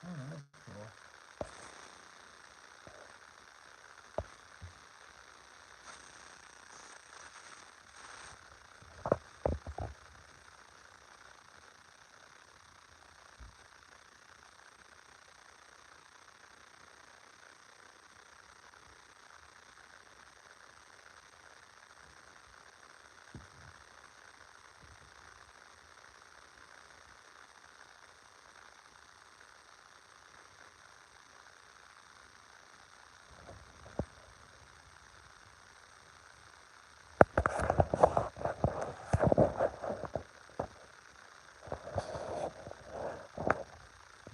Oh, that's cool.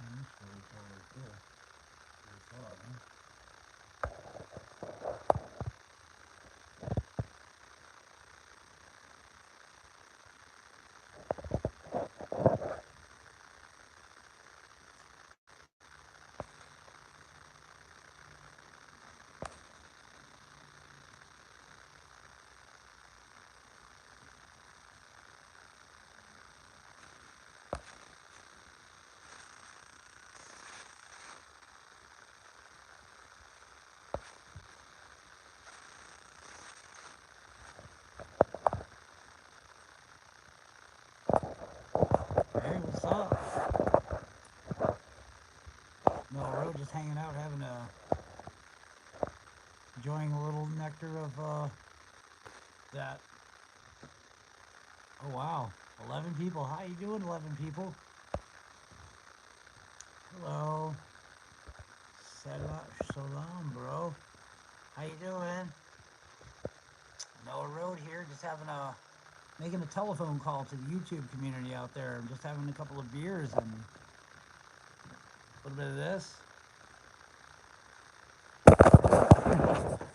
That's really cool right there. Pretty far, huh? Hey, what's up? Middle Road, just hanging out, enjoying a little nectar of that. Oh wow, 11 people. How you doing, 11 people? Hello, salam, bro. How you doing? Noah Road here, just making a telephone call to the YouTube community out there. I'm just having a couple of beers and a little bit of this.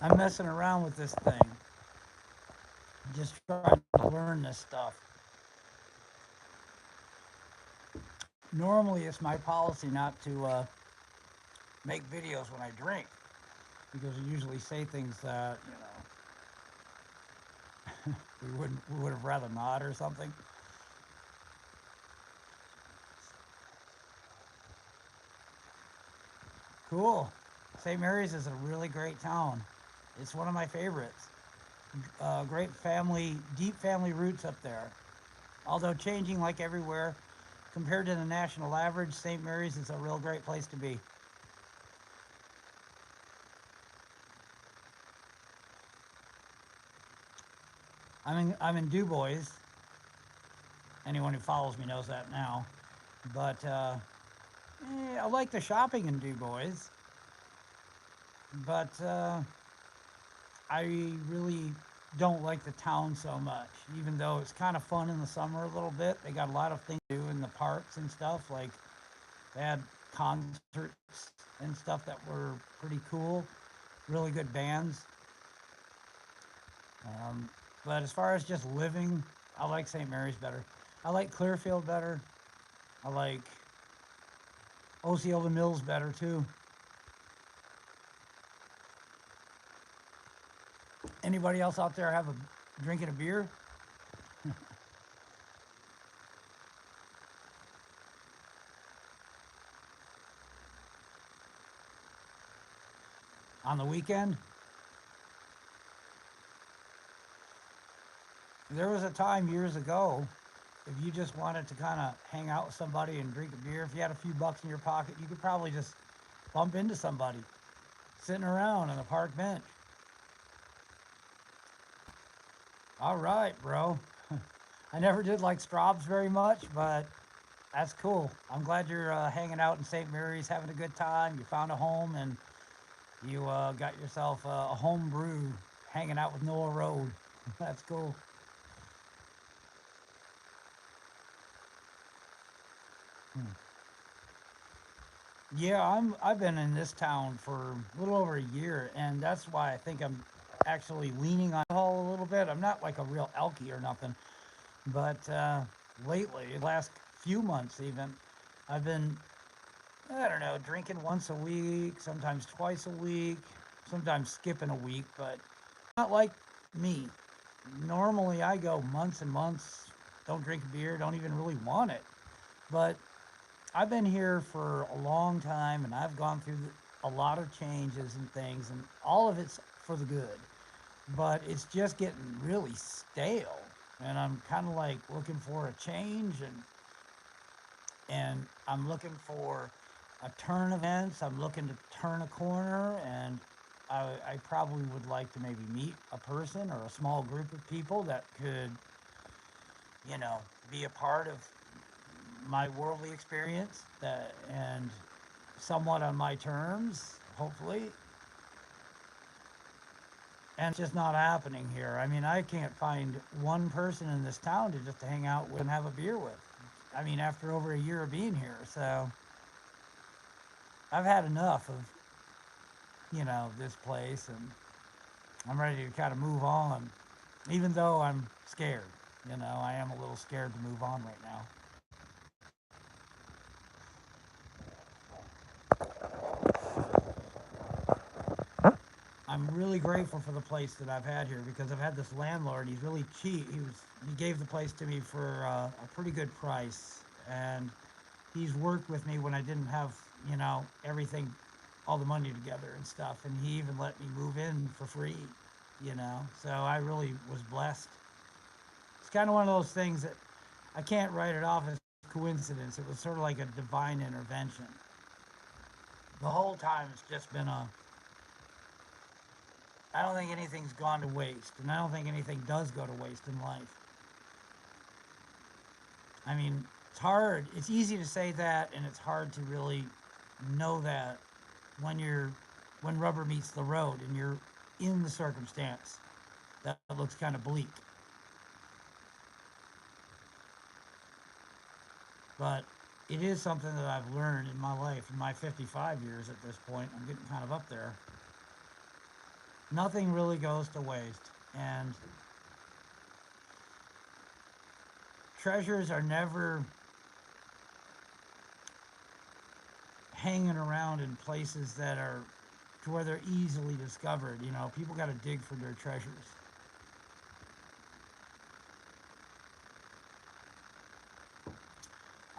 I'm messing around with this thing, just trying to learn this stuff. Normally, it's my policy not to make videos when I drink because I usually say things that we would have rather not or something. Cool. St. Mary's is a really great town. It's one of my favorites. Great family, deep family roots up there. Although changing like everywhere, compared to the national average, St. Mary's is a real great place to be. I'm in Du Bois. Anyone who follows me knows that now. But I like the shopping in Du Bois. But I really don't like the town so much, even though it's kind of fun in the summer a little bit. They got a lot of things to do in the parks and stuff. Like they had concerts and stuff that were pretty cool, really good bands. Um, but as far as just living, I like St. Mary's better. I like Clearfield better. I like Osceola Mills better too. Anybody else out there have a drinking a beer on the weekend? There was a time years ago, if you just wanted to kind of hang out with somebody and drink a beer, if you had a few bucks in your pocket, you could probably just bump into somebody sitting around on a park bench. All right, bro. I never did like Straubs very much, but That's cool. I'm glad you're hanging out in St. Mary's, having a good time. You found a home and you got yourself a home brew hanging out with Noah Road. That's cool. Hmm. Yeah, I've been in this town for a little over a year, and that's why I think I'm actually leaning on alcohol a little bit. I'm not like a real alky or nothing, but lately, the last few months even, I've been, I don't know, drinking once a week, sometimes twice a week, sometimes skipping a week, but not like me. Normally, I go months and months, don't drink beer, don't even really want it. But I've been here for a long time and I've gone through a lot of changes and things, and all of it's for the good. But it's just getting really stale. And I'm kind of like looking for a change, and I'm looking for a turn of events. I'm looking to turn a corner, and I probably would like to maybe meet a person or a small group of people that could, you know, be a part of my worldly experience that, and somewhat on my terms, hopefully. And it's just not happening here. I mean, I can't find one person in this town to just hang out with and have a beer with. I mean, after over a year of being here, so I've had enough of, this place, and I'm ready to kind of move on. Even though I'm scared, I am a little scared to move on right now. I'm really grateful for the place that I've had here because I've had this landlord. He's really cheap. He gave the place to me for a pretty good price, and he's worked with me when I didn't have everything, all the money together and stuff. And he even let me move in for free. So I really was blessed. It's kind of one of those things that I can't write it off as coincidence. It was sort of like a divine intervention. The whole time it's just been a I don't think anything's gone to waste, and I don't think anything does go to waste in life. I mean, it's hard. It's easy to say that, and it's hard to really know that when when rubber meets the road and you're in the circumstance that looks kind of bleak. But it is something that I've learned in my life, in my 55 years at this point. I'm getting kind of up there. Nothing really goes to waste, and treasures are never hanging around in places that are to where they're easily discovered. People got to dig for their treasures.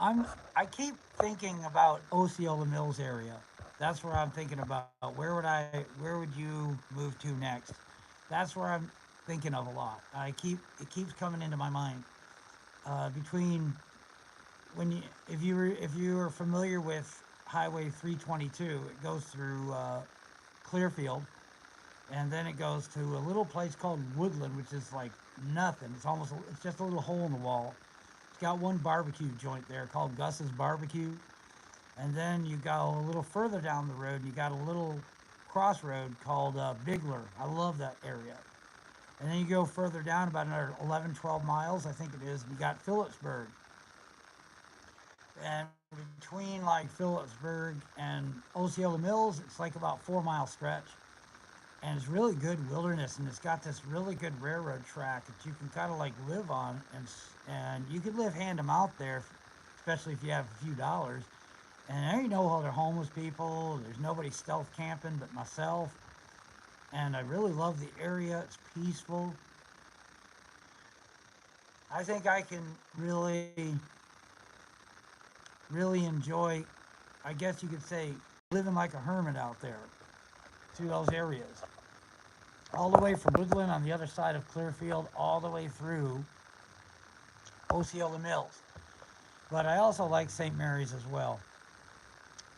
I'm I keep thinking about Osceola Mills area. That's where I'm thinking about. Where would you move to next? That's where I'm thinking of a lot. It keeps coming into my mind. Between when you if you are familiar with Highway 322, it goes through Clearfield, and then it goes to a little place called Woodland, which is like nothing. It's just a little hole in the wall. It's got one barbecue joint there called Gus's Barbecue, and then you go a little further down the road, and you got a little crossroad called Bigler. I love that area. And then you go further down about another 11, 12 miles, I think it is, and you got Phillipsburg. And between like Phillipsburg and Osceola Mills, it's like about 4 mile stretch, and it's really good wilderness, and it's got this really good railroad track that you can kind of like live on, and you could live hand to mouth there, especially if you have a few dollars. And there ain't no other homeless people. There's nobody stealth camping but myself, and I really love the area. It's peaceful. I think I can really enjoy. I guess you could say living like a hermit out there through those areas, all the way from Woodland on the other side of Clearfield, all the way through Osceola Mills. But I also like St. Mary's as well.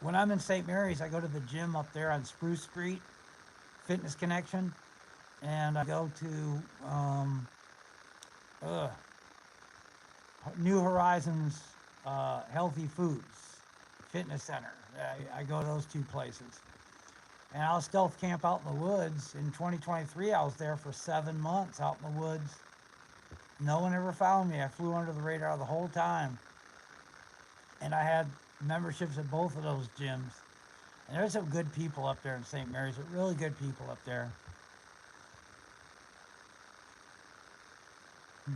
When I'm in St. Mary's, I go to the gym up there on Spruce Street, Fitness Connection, and I go to uh, New Horizons Healthy Foods Fitness Center. I go to those two places. And I'll stealth camp out in the woods. In 2023, I was there for 7 months out in the woods. No one ever found me. I flew under the radar the whole time. And I had memberships at both of those gyms. And there's some good people up there in St. Mary's, but really good people up there. Hmm.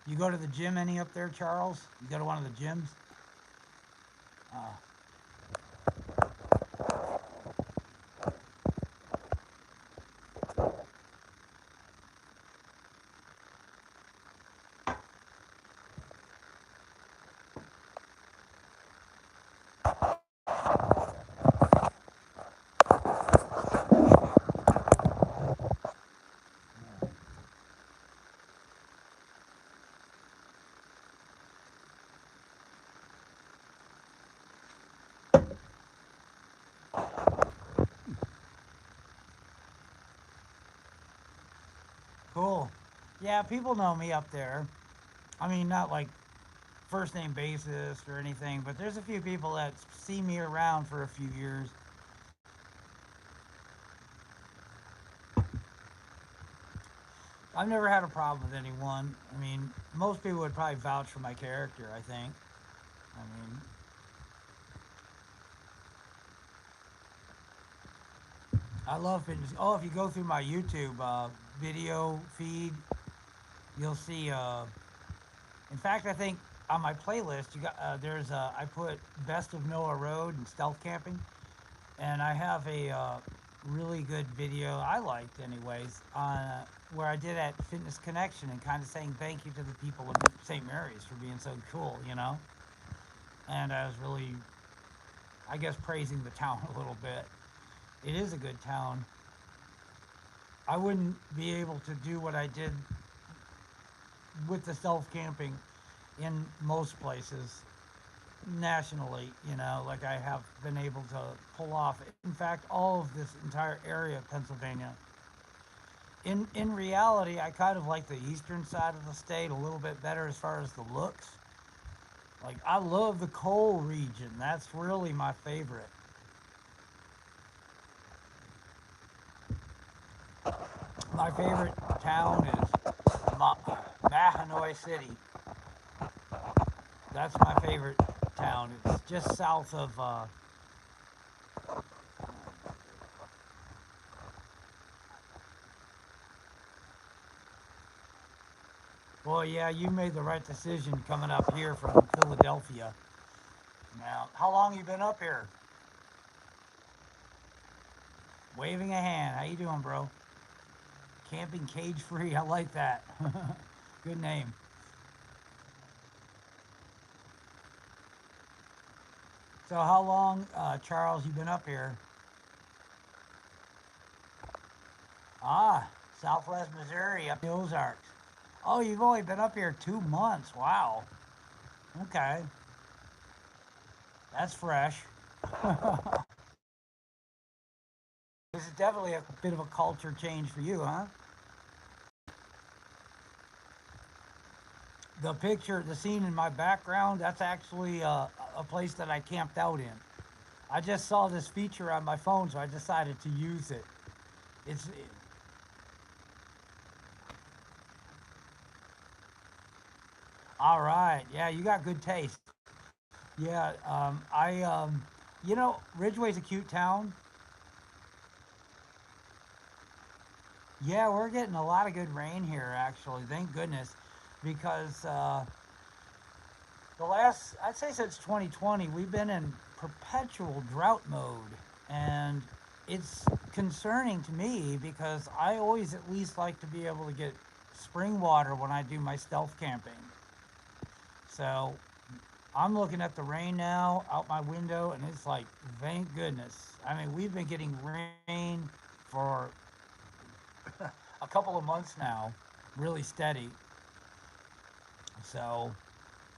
You go to the gym any up there, Charles? You go to one of the gyms? Uh, cool. Yeah, people know me up there. I mean, not like first name basis or anything, but there's a few people that see me around for a few years. I've never had a problem with anyone. I mean, most people would probably vouch for my character, I think. I mean, I love fitness. Oh, if you go through my YouTube video feed, you'll see. In fact, I think on my playlist, you got there's I put Best of Noah Road and stealth camping, and I have a really good video I liked, anyways, on where I did at Fitness Connection and kind of saying thank you to the people of St. Mary's for being so cool, you know. And I was really, I guess, praising the town a little bit. It is a good town. I wouldn't be able to do what I did with the self camping in most places nationally, you know, like I have been able to pull off. In fact, all of this entire area of Pennsylvania. In reality, I kind of like the eastern side of the state a little bit better as far as the looks. Like I love the coal region. That's really my favorite. My favorite town is Mahanoy City. That's my favorite town. It's just south of. Well, yeah, you made the right decision coming up here from Philadelphia. Now, how long you been up here? Waving a hand. How you doing, bro? Camping cage free. I like that. Good name. So, how long, Charles, you been up here? Ah, Southwest Missouri, up the Ozarks. Oh, you've only been up here 2 months. Wow. Okay, that's fresh. This is definitely a bit of a culture change for you, huh? The picture, the scene in my background, that's actually a place that I camped out in. I just saw this feature on my phone, so I decided to use it. It's all right. Yeah, you got good taste. Yeah, Ridgeway's a cute town. Yeah, we're getting a lot of good rain here, actually. Thank goodness, because I'd say since 2020, we've been in perpetual drought mode, and it's concerning to me because I always at least like to be able to get spring water when I do my stealth camping. So I'm looking at the rain now out my window, and it's like, thank goodness. I mean, we've been getting rain for a couple of months now, really steady. So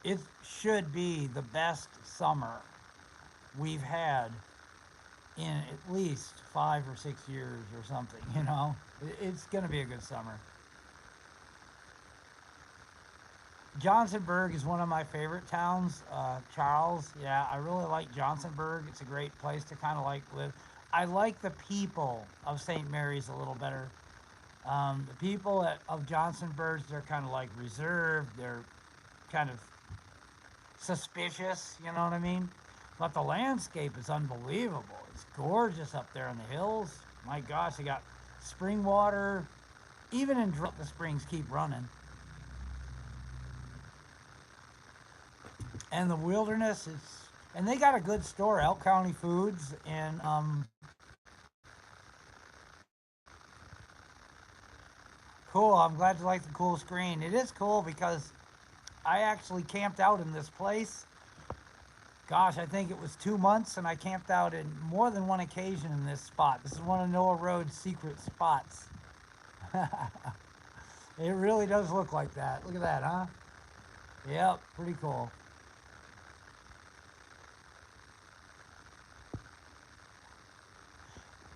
it should be the best summer we've had in at least 5 or 6 years or something, you know? It's going to be a good summer. Johnsonburg is one of my favorite towns. Charles, yeah, I really like Johnsonburg. It's a great place to kind of like live. I like the people of St. Mary's a little better. The people of Johnsonburg, they're kind of like reserved. They're kind of suspicious, you know what I mean? But the landscape is unbelievable. It's gorgeous up there in the hills. My gosh, they got spring water. Even in drought, the springs keep running. And the wilderness is, and they got a good store, Elk County Foods, and cool. I'm glad you like the cool screen. It is cool because I actually camped out in this place. Gosh, I think it was 2 months, and I camped out in more than one occasion in this spot. This is one of Noah Road's secret spots. It really does look like that. Look at that, huh? Yep, pretty cool.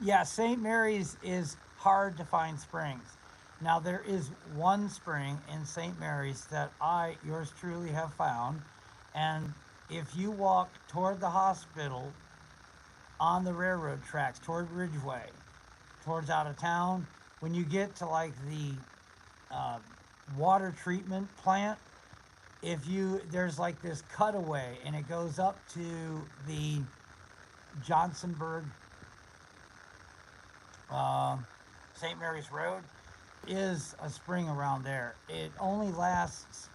Yeah, St. Mary's is hard to find springs. Now, there is one spring in St. Mary's that yours truly, have found. And if you walk toward the hospital on the railroad tracks, toward Ridgeway, towards out of town, when you get to like the water treatment plant, if you, there's like this cutaway and it goes up to the Johnsonburg uh, St. Mary's Road, is a spring around there. It only lasts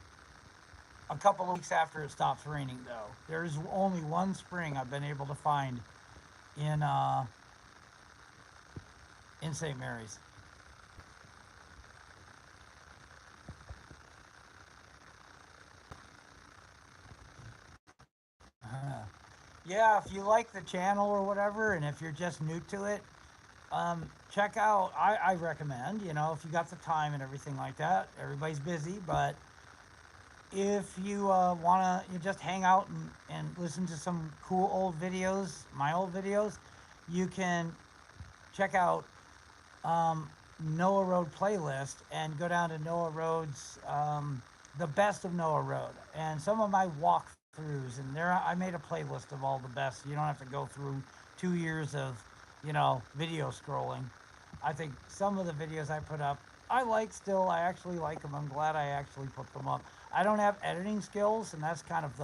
a couple of weeks after it stops raining, though. There's only one spring I've been able to find in uh, in St. Mary's. Yeah, if you like the channel or whatever, and if you're just new to it, check out. I recommend. You know, if you got the time and everything like that. Everybody's busy, but if you wanna, you just hang out and listen to some cool old videos, my old videos, you can check out um, Noah Road playlist and go down to Noah Road's the best of Noah Road and some of my walkthroughs. And there, I made a playlist of all the best. You don't have to go through 2 years of, video scrolling. I think some of the videos I put up, I like still. I actually like them. I'm glad I actually put them up. I don't have editing skills, and that's kind of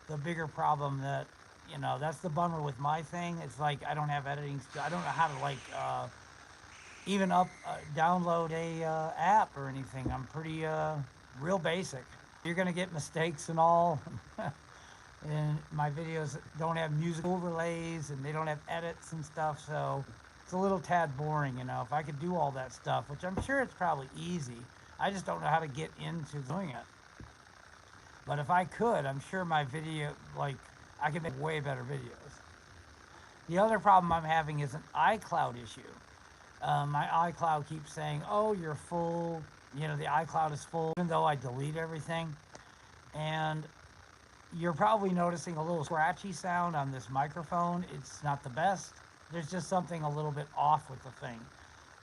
the bigger problem. That's the bummer with my thing. It's like I don't have editing skills. I don't know how to like even download a app or anything. I'm pretty real basic. You're gonna get mistakes and all. And my videos don't have music overlays and they don't have edits and stuff, so it's a little tad boring. If I could do all that stuff, which I'm sure it's probably easy, I just don't know how to get into doing it. But if I could, I'm sure my video, like, I could make way better videos. The other problem I'm having is an iCloud issue. My iCloud keeps saying, oh, you're full, the iCloud is full, even though I delete everything. And you're probably noticing a little scratchy sound on this microphone. It's not the best. There's just something a little bit off with the thing.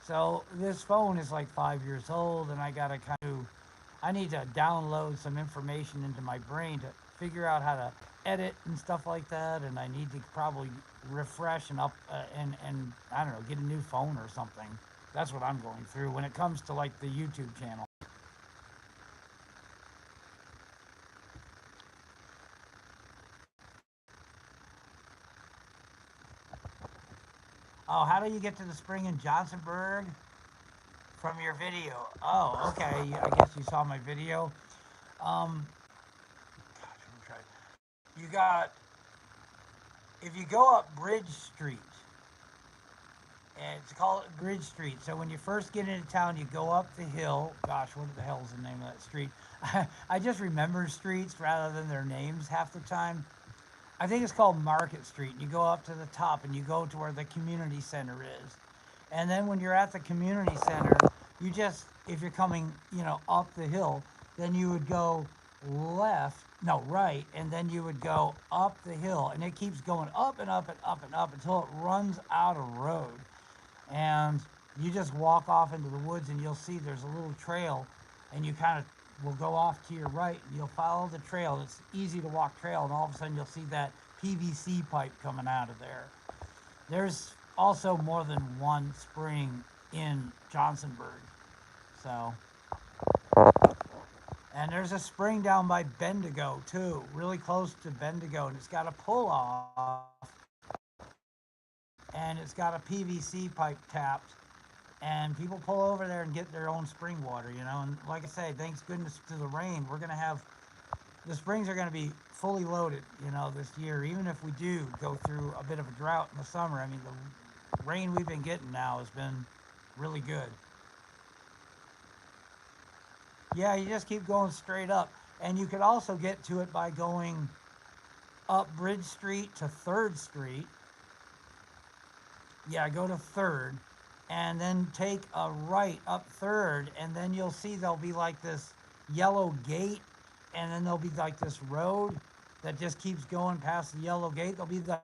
So this phone is like 5 years old, and I need to download some information into my brain to figure out how to edit and stuff like that. And I need to probably refresh and and I don't know, get a new phone or something. That's what I'm going through when it comes to like the YouTube channel. Oh, how do you get to the spring in Johnsonburg? From your video. Oh, okay. I guess you saw my video. Um, gosh, I'm trying. You got, if you go up Bridge Street, and it's called Bridge Street. So when you first get into town, you go up the hill. Gosh, what the hell is the name of that street? I just remember streets rather than their names half the time. I think it's called Market Street. You go up to the top and you go to where the community center is. And then when you're at the community center, if you're coming, up the hill, then you would go left No, right. And then you would go up the hill, and it keeps going up and up and up and up until it runs out of road. And you just walk off into the woods, and you'll see there's a little trail, and you kind of will go off to your right, and you'll follow the trail. It's easy to walk trail, and all of a sudden you'll see that PVC pipe coming out of there. There's also more than one spring in Johnsonburg. So, and there's a spring down by Bendigo too, really close to Bendigo, and it's got a pull off, and it's got a PVC pipe tapped, and people pull over there and get their own spring water, you know. And like I say, thanks goodness to the rain, we're gonna have the springs are gonna be fully loaded, you know, this year. Even if we do go through a bit of a drought in the summer, I mean, the rain we've been getting now has been really good. Yeah, you just keep going straight up, and you could also get to it by going up Bridge Street to Third Street. Yeah, go to Third, and then take a right up Third, and then you'll see there'll be like this yellow gate, and then there'll be like this road that just keeps going past the yellow gate. There'll be the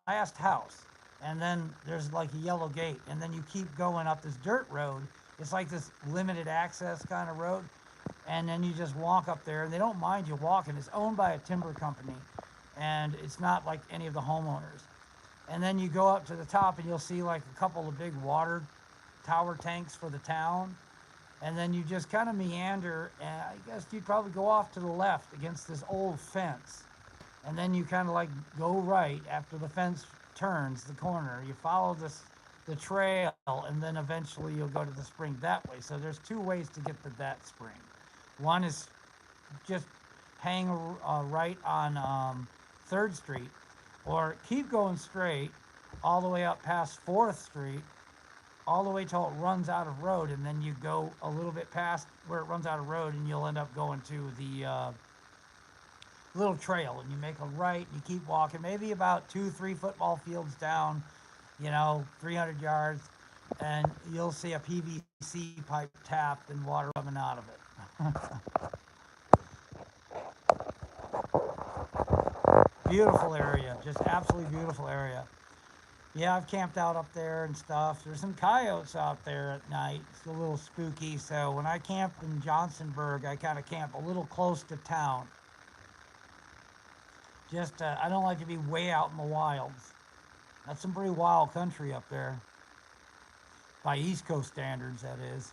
last house, and then there's like a yellow gate, and then you keep going up this dirt road. It's like this limited access kind of road, and then you just walk up there, and they don't mind you walking. It's owned by a timber company, and it's not like any of the homeowners. And then you go up to the top, and you'll see like a couple of big water tower tanks for the town. And then you just kind of meander, and I guess you'd probably go off to the left against this old fence. And then you kind of like go right after the fence turns the corner. You follow the trail, and then eventually you'll go to the spring that way. So there's two ways to get to that spring. One is just hang right on Third Street, or keep going straight all the way up past Fourth Street, all the way till it runs out of road, and then you go a little bit past where it runs out of road, and you'll end up going to the little trail, and you make a right, and you keep walking, maybe about 2, 3 football fields down, you know, 300 yards, and you'll see a PVC pipe tapped and water coming out of it. Beautiful area, just absolutely beautiful area. Yeah, I've camped out up there and stuff. There's some coyotes out there at night. It's a little spooky. So when I camp in Johnsonburg, I kind of camp a little close to town. Just, I don't like to be way out in the wilds. That's some pretty wild country up there. By East Coast standards, that is.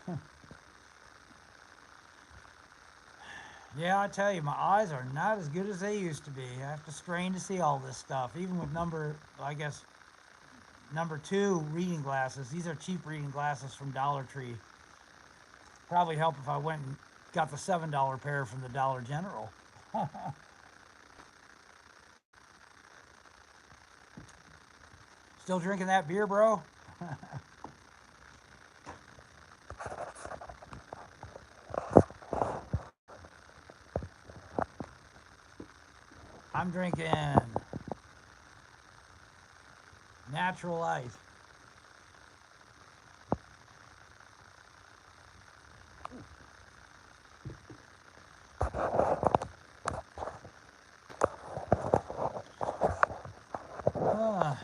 Yeah, I tell you, my eyes are not as good as they used to be. I have to strain to see all this stuff. Even with I guess, number two reading glasses. These are cheap reading glasses from Dollar Tree. Probably help if I went and got the $7 pair from the Dollar General. Still drinking that beer, bro? I'm drinking natural ice. Uh,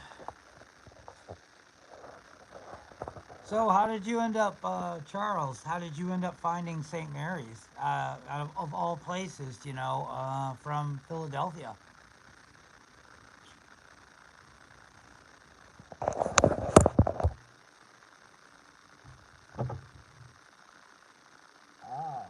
so, how did you end up, Charles? How did you end up finding St. Mary's? Out of all places, you know, from Philadelphia. Ah.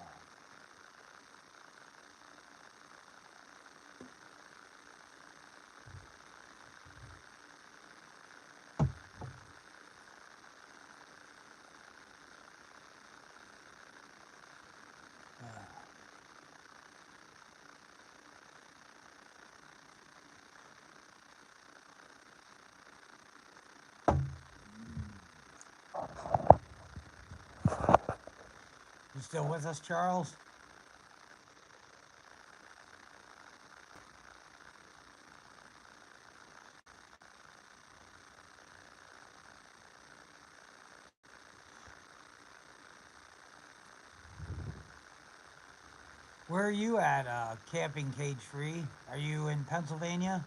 You still with us, Charles? Where are you at, camping cage free? Are you in Pennsylvania?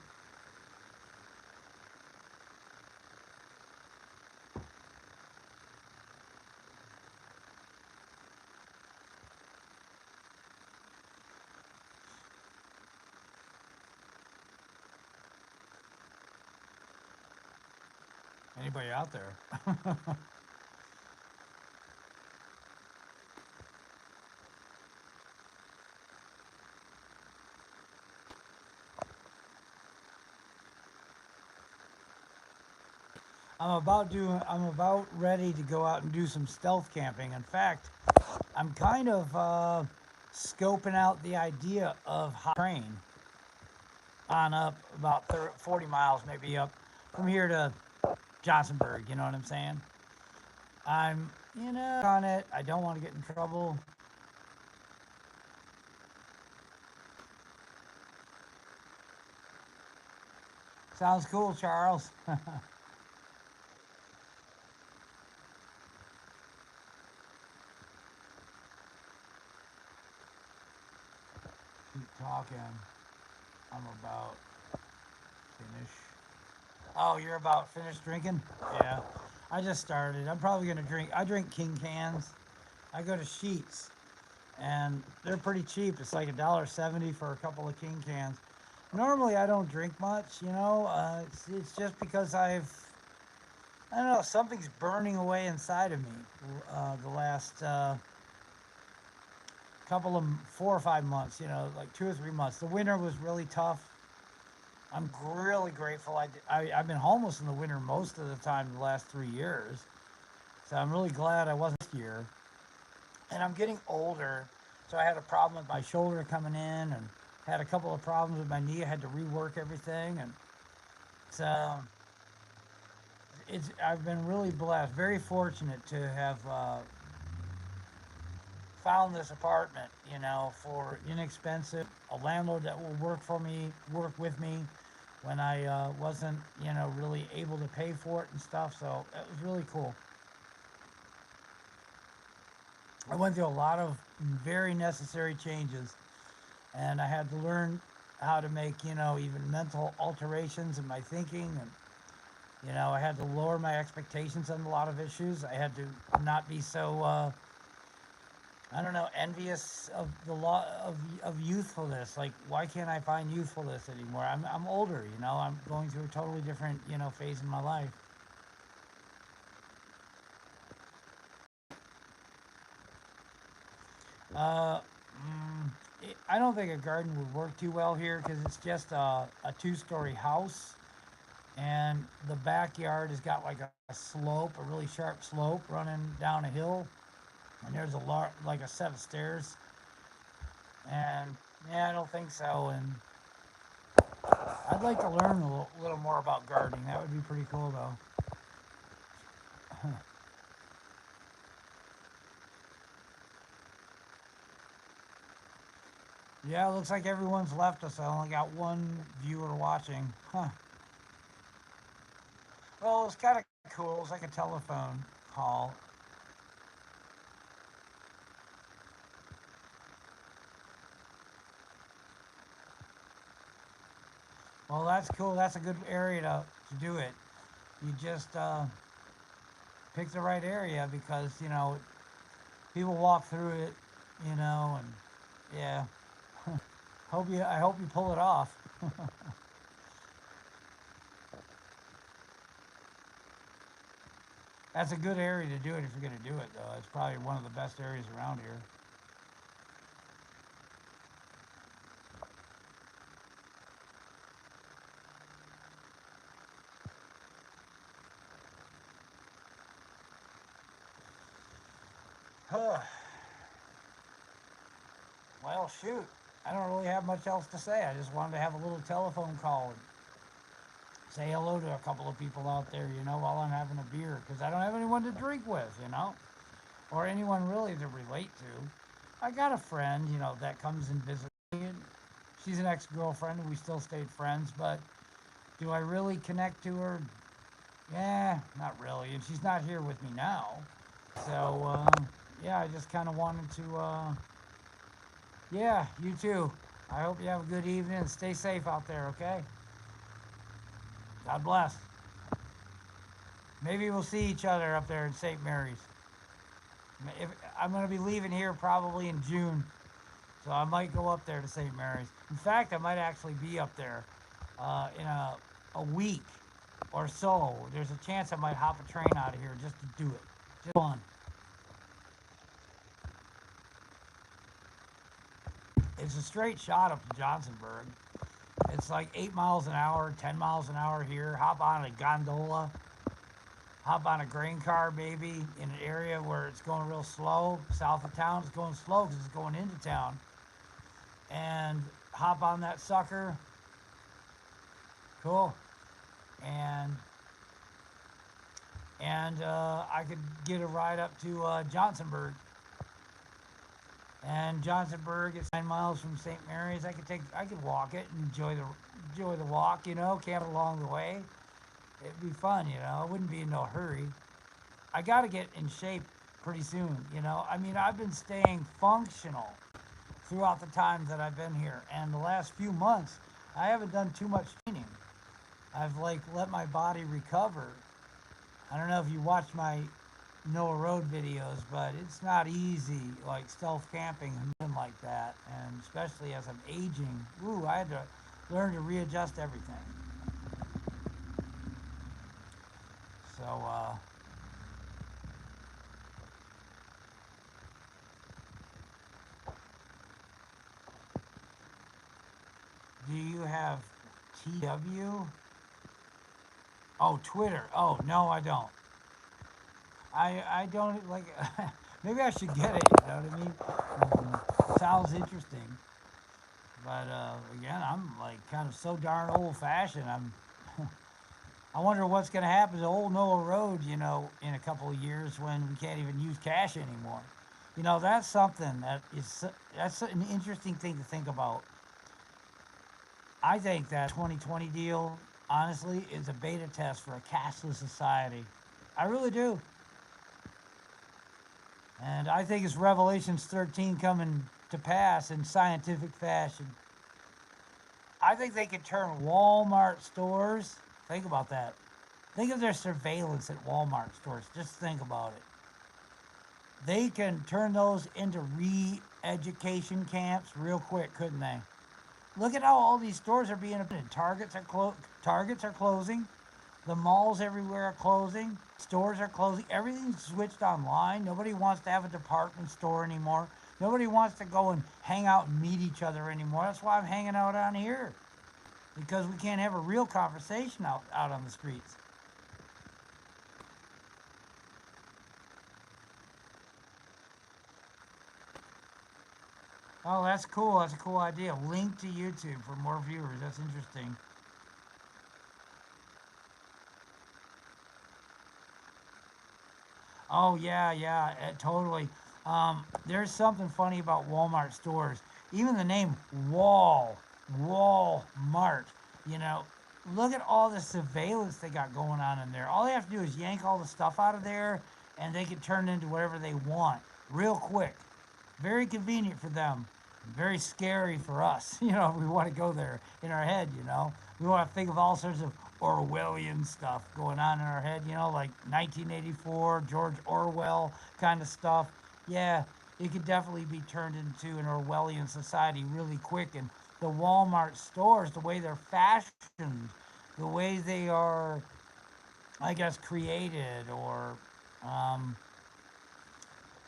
Anybody out there? I'm about ready to go out and do some stealth camping. In fact, I'm kind of scoping out the idea of hot train on up about 40 miles, maybe up from here to Johnsonburg. You know what I'm saying? I'm, on it. I don't want to get in trouble. Sounds cool, Charles. Keep talking. I'm about finish. Oh, you're about finished drinking? Yeah. I just started. I'm probably gonna drink. I drink King cans. I go to Sheets, and they're pretty cheap. It's like $1.70 for a couple of King cans. Normally, I don't drink much. It's just because I don't know, something's burning away inside of me. The last couple of 4 or 5 months. Like 2 or 3 months. The winter was really tough. I'm really grateful. I've been homeless in the winter most of the time the last 3 years. So I'm really glad I wasn't this year. And I'm getting older. So I had a problem with my shoulder coming in and had a couple of problems with my knee. I had to rework everything. And so I've been really blessed, very fortunate to have found this apartment, for inexpensive, a landlord that will work with me when I wasn't, really able to pay for it and stuff. So it was really cool. I went through a lot of very necessary changes, and I had to learn how to make, even mental alterations in my thinking. And, I had to lower my expectations on a lot of issues. I had to not be so, I don't know, envious of the law of youthfulness. Like, why can't I find youthfulness anymore? I'm older, I'm going through a totally different, phase in my life. Uh, I don't think a garden would work too well here because it's just a two-story house, and the backyard has got like a slope, a really sharp slope running down a hill, and there's like a set of stairs. And yeah, I don't think so. And I'd like to learn a little more about gardening. That would be pretty cool, though. Yeah, it looks like everyone's left us. I only got one viewer watching. Huh. Well, it's kind of cool. It's like a telephone call. Well, that's cool. That's a good area to do it. You just pick the right area because, people walk through it, and yeah. I hope you pull it off. That's a good area to do it if you're going to do it, though. It's probably one of the best areas around here. Well, shoot. I don't really have much else to say. I just wanted to have a little telephone call and say hello to a couple of people out there, while I'm having a beer, because I don't have anyone to drink with, or anyone really to relate to. I got a friend, that comes and visits me. She's an ex-girlfriend, and we still stayed friends, but do I really connect to her? Yeah, not really. And she's not here with me now. So, yeah, I just kind of wanted to, Yeah, you too. I hope you have a good evening and stay safe out there, okay? God bless. Maybe we'll see each other up there in St. Mary's. If, I'm going to be leaving here probably in June, so I might go up there to St. Mary's. In fact, I might actually be up there in a week or so. There's a chance I might hop a train out of here just to do it. Just fun. It's a straight shot up to Johnsonburg. It's like 8 miles an hour, 10 miles an hour here. Hop on a gondola, hop on a grain car maybe in an area where it's going real slow. South of town, it's going slow because it's going into town. And hop on that sucker. Cool. And I could get a ride up to Johnsonburg. And Johnsonburg is 9 miles from St. Mary's. I could walk it and enjoy the walk. Camp along the way. It'd be fun. I wouldn't be in no hurry. I got to get in shape pretty soon. I mean, I've been staying functional throughout the time that I've been here, and the last few months, I haven't done too much training. I've let my body recover. I don't know if you watch my Noah Road videos, but it's not easy, like stealth camping and doing like that, and especially as I'm aging. Ooh, I had to learn to readjust everything. So, do you have TW? Oh, Twitter. Oh, no, I don't. I don't like. Maybe I should get it. You know what I mean? Sounds interesting, but again, I'm like kind of so darn old fashioned. I wonder what's going to happen to old Noah Road. In a couple of years when we can't even use cash anymore. That's something that's an interesting thing to think about. I think that 2020 deal, honestly, is a beta test for a cashless society. I really do. And I think it's Revelations 13 coming to pass in scientific fashion. I think they could turn Walmart stores, think about that. Think of their surveillance at Walmart stores. Just think about it. They can turn those into re-education camps real quick, couldn't they? Look at how all these stores are being abandoned. Targets are closing. The malls everywhere are closing. Stores are closing. Everything's switched online. Nobody wants to have a department store anymore. Nobody wants to go and hang out and meet each other anymore. That's why I'm hanging out on here. Because we can't have a real conversation out on the streets. Oh, that's cool. That's a cool idea. Link to YouTube for more viewers. That's interesting. Oh yeah, yeah, totally. There's something funny about Walmart stores. Even the name Walmart. You know, look at all the surveillance they got going on in there. All they have to do is yank all the stuff out of there, and they can turn it into whatever they want real quick. Very convenient for them. Very scary for us. If we want to go there in our head. We want to think of all sorts of Orwellian stuff going on in our head. Like 1984, George Orwell kind of stuff. Yeah, it could definitely be turned into an Orwellian society really quick. And the Walmart stores, the way they're fashioned, the way they are, I guess, created, or um,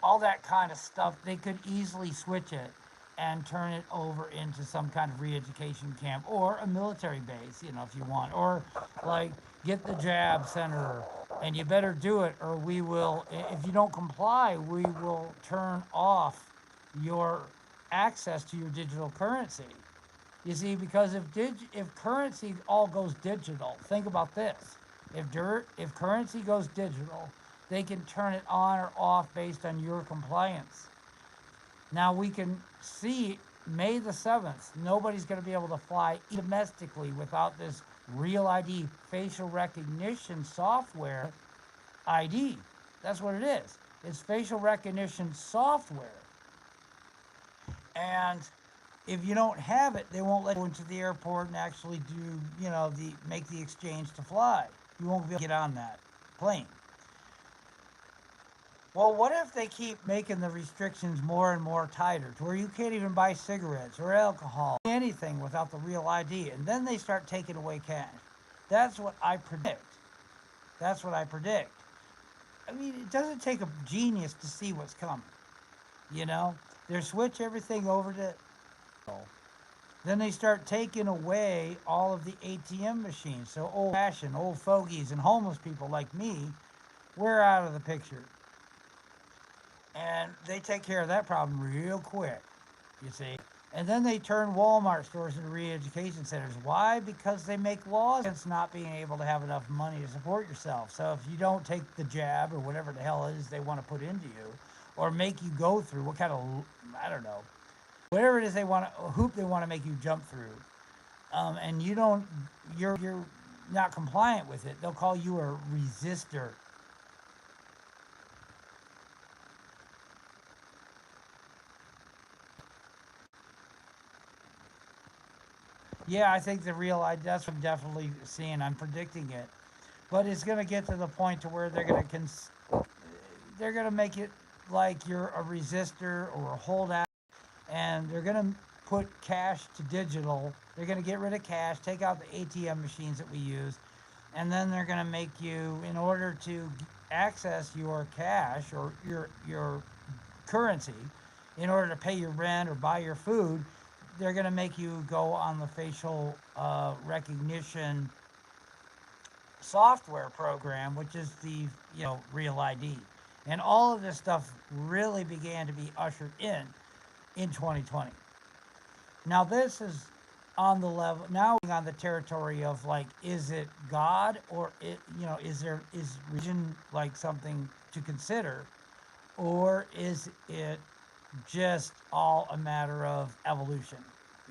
all that kind of stuff, they could easily switch it and turn it over into some kind of re-education camp or a military base, if you want, or like get the jab center, and you better do it, or we will. If you don't comply, we will turn off your access to your digital currency. You see, because if currency all goes digital, think about this: if currency goes digital, they can turn it on or off based on your compliance. Now we can see May the 7th, nobody's going to be able to fly domestically without this Real ID facial recognition software ID. That's what it is. It's facial recognition software. And if you don't have it, they won't let you go into the airport and actually do, make the exchange to fly. You won't be able to get on that plane. Well, what if they keep making the restrictions more and more tighter to where you can't even buy cigarettes or alcohol, anything without the real ID, and then they start taking away cash? That's what I predict. That's what I predict. I mean, it doesn't take a genius to see what's coming. You know, they switch everything over to. Then they start taking away all of the ATM machines. So old fashioned, old fogies, and homeless people like me, we're out of the picture. And they take care of that problem real quick, you see. And then they turn Walmart stores into re-education centers. Why? Because they make laws against not being able to have enough money to support yourself. So if you don't take the jab or whatever the hell it is they want to put into you, or make you go through, what kind of, I don't know, whatever it is they want to, hoop they want to make you jump through, and you're not compliant with it, they'll call you a resistor. Yeah, I think the real that's what I'm definitely seeing. I'm predicting it, but it's going to get to the point to where they're going to make it like you're a resistor or a holdout, and they're going to put cash to digital. They're going to get rid of cash, take out the ATM machines that we use, and then they're going to make you, in order to access your cash or your currency, in order to pay your rent or buy your food, they're going to make you go on the facial recognition software program, which is the real ID. And all of this stuff really began to be ushered in 2020. Now this is on the level, now on the territory of, like, is it God, or is religion like something to consider, or is it just all a matter of evolution?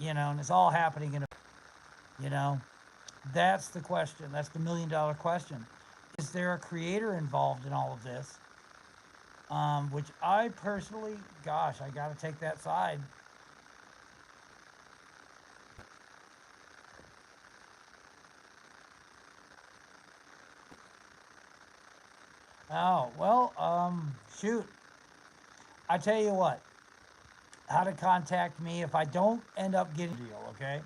And it's all happening you know that's the question. That's the $1 million question. Is there a creator involved in all of this? Which I personally, gosh, I got to take that side. Oh, well, shoot. I tell you what, how to contact me if I don't end up getting a deal, okay?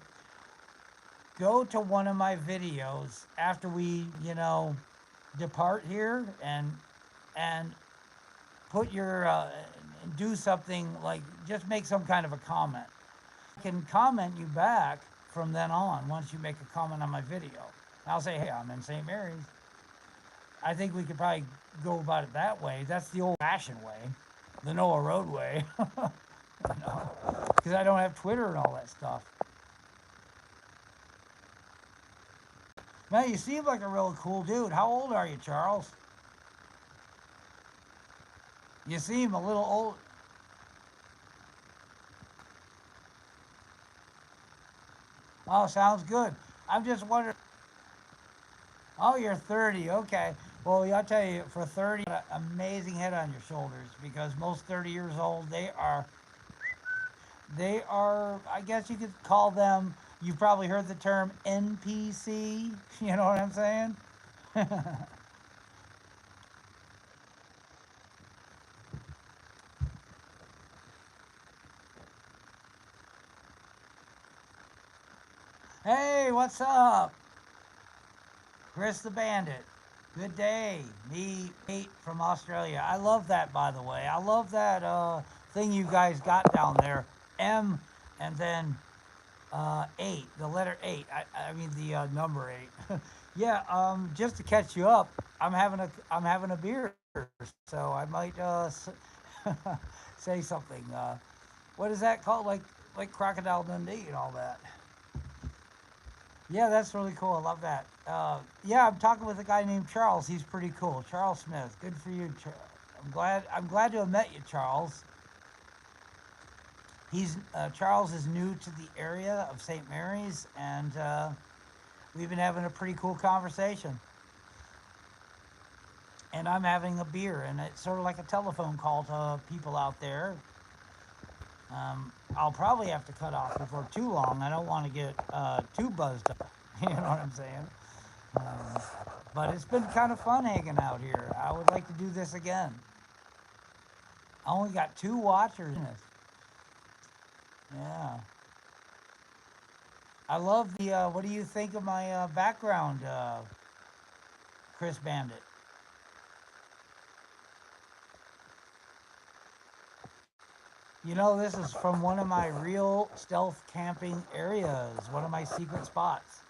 Go to one of my videos after we, depart here, and put your, do something, like, just make some kind of a comment. I can comment you back from then on once you make a comment on my video. I'll say, hey, I'm in St. Mary's. I think we could probably go about it that way. That's the old-fashioned way, the Noah Road way. Because I don't have Twitter and all that stuff. Man, you seem like a real cool dude. How old are you, Charles? You seem a little old. Oh, sounds good. I'm just wondering. Oh, you're 30. Okay. Well, I'll tell you, for 30, you got an amazing head on your shoulders, because most 30 years old, they are, I guess you could call them, you've probably heard the term NPC. You know what I'm saying? Hey, what's up? Chris the Bandit. Good day. Me, Pete from Australia. I love that, by the way. I love that thing you guys got down there. M, and then 8, the letter 8. I mean the number 8. Yeah. Just to catch you up, I'm having a beer, so I might say something. What is that called? Like Crocodile Dundee and all that. Yeah, that's really cool. I love that. Yeah, I'm talking with a guy named Charles. He's pretty cool. Charles Smith. Good for you. I'm glad. I'm glad to have met you, Charles. Charles is new to the area of St. Mary's, and we've been having a pretty cool conversation. And I'm having a beer, and it's sort of like a telephone call to people out there. I'll probably have to cut off before too long. I don't want to get too buzzed up. You know what I'm saying? Um, but it's been kind of fun hanging out here. I would like to do this again. I only got 2 watchers in this. Yeah. I love the. What do you think of my background, Chris Bandit? You know, this is from one of my real stealth camping areas, one of my secret spots.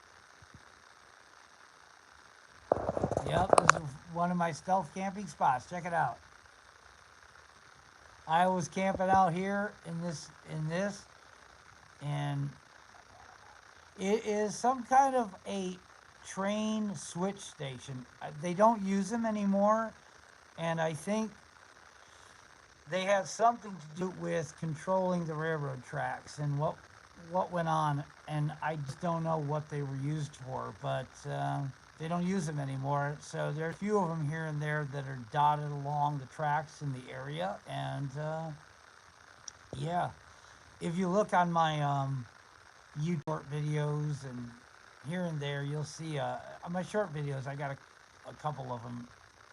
Yep, this is one of my stealth camping spots. Check it out. I was camping out here in this, and it is some kind of a train switch station. They don't use them anymore, and I think they had something to do with controlling the railroad tracks and what went on. And I just don't know what they were used for, but they don't use them anymore. So there are a few of them here and there that are dotted along the tracks in the area, and yeah, if you look on my YouTube videos and here and there, you'll see on my short videos. I got a couple of them.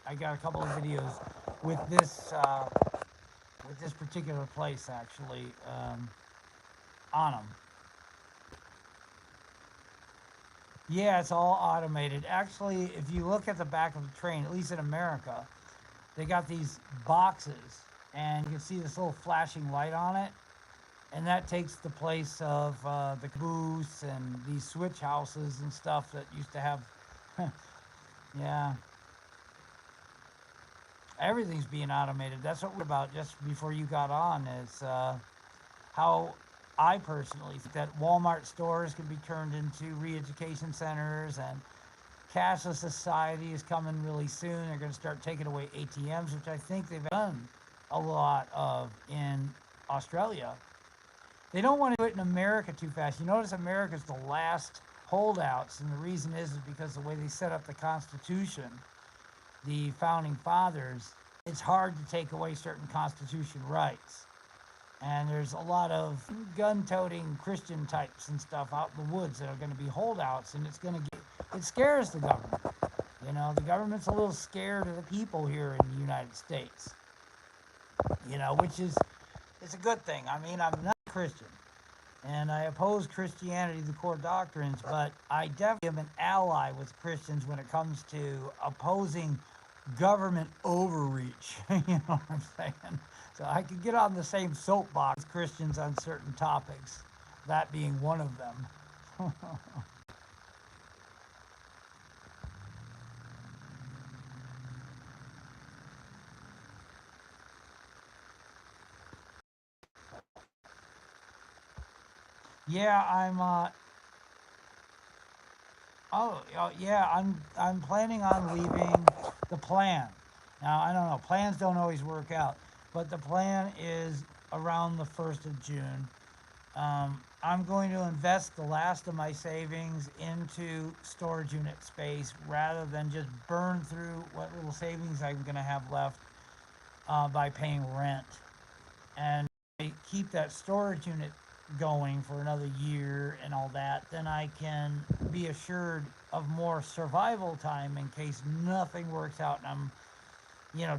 I got a couple of videos with this particular place actually on them. Yeah, it's all automated. Actually, if you look at the back of the train, at least in America, they got these boxes, and you can see this little flashing light on it, and that takes the place of the caboose and these switch houses and stuff that used to have. Yeah, everything's being automated. That's what we're about. Just before you got on, is how I personally think that Walmart stores can be turned into re-education centers, and cashless society is coming really soon. They're going to start taking away ATMs, which I think they've done a lot of in Australia. They don't want to do it in America too fast. You notice America's the last holdouts, and the reason is because the way they set up the Constitution, the founding fathers, it's hard to take away certain Constitution rights. And there's a lot of gun-toting Christian types and stuff out in the woods that are going to be holdouts, and it scares the government. You know, the government's a little scared of the people here in the United States. You know, which is it's a good thing. I mean, I'm not a Christian, and I oppose Christianity, the core doctrines, but I definitely am an ally with Christians when it comes to opposing government overreach. You know what I'm saying? So I could get on the same soapbox with Christians on certain topics, that being one of them. Yeah, yeah, I'm planning on leaving. The plan. Now I don't know. Plans don't always work out, but the plan is around the 1st of June. I'm going to invest the last of my savings into storage unit space rather than just burn through what little savings I'm going to have left by paying rent. And I keep that storage unit going for another year and all that, then I can be assured of more survival time in case nothing works out and I'm,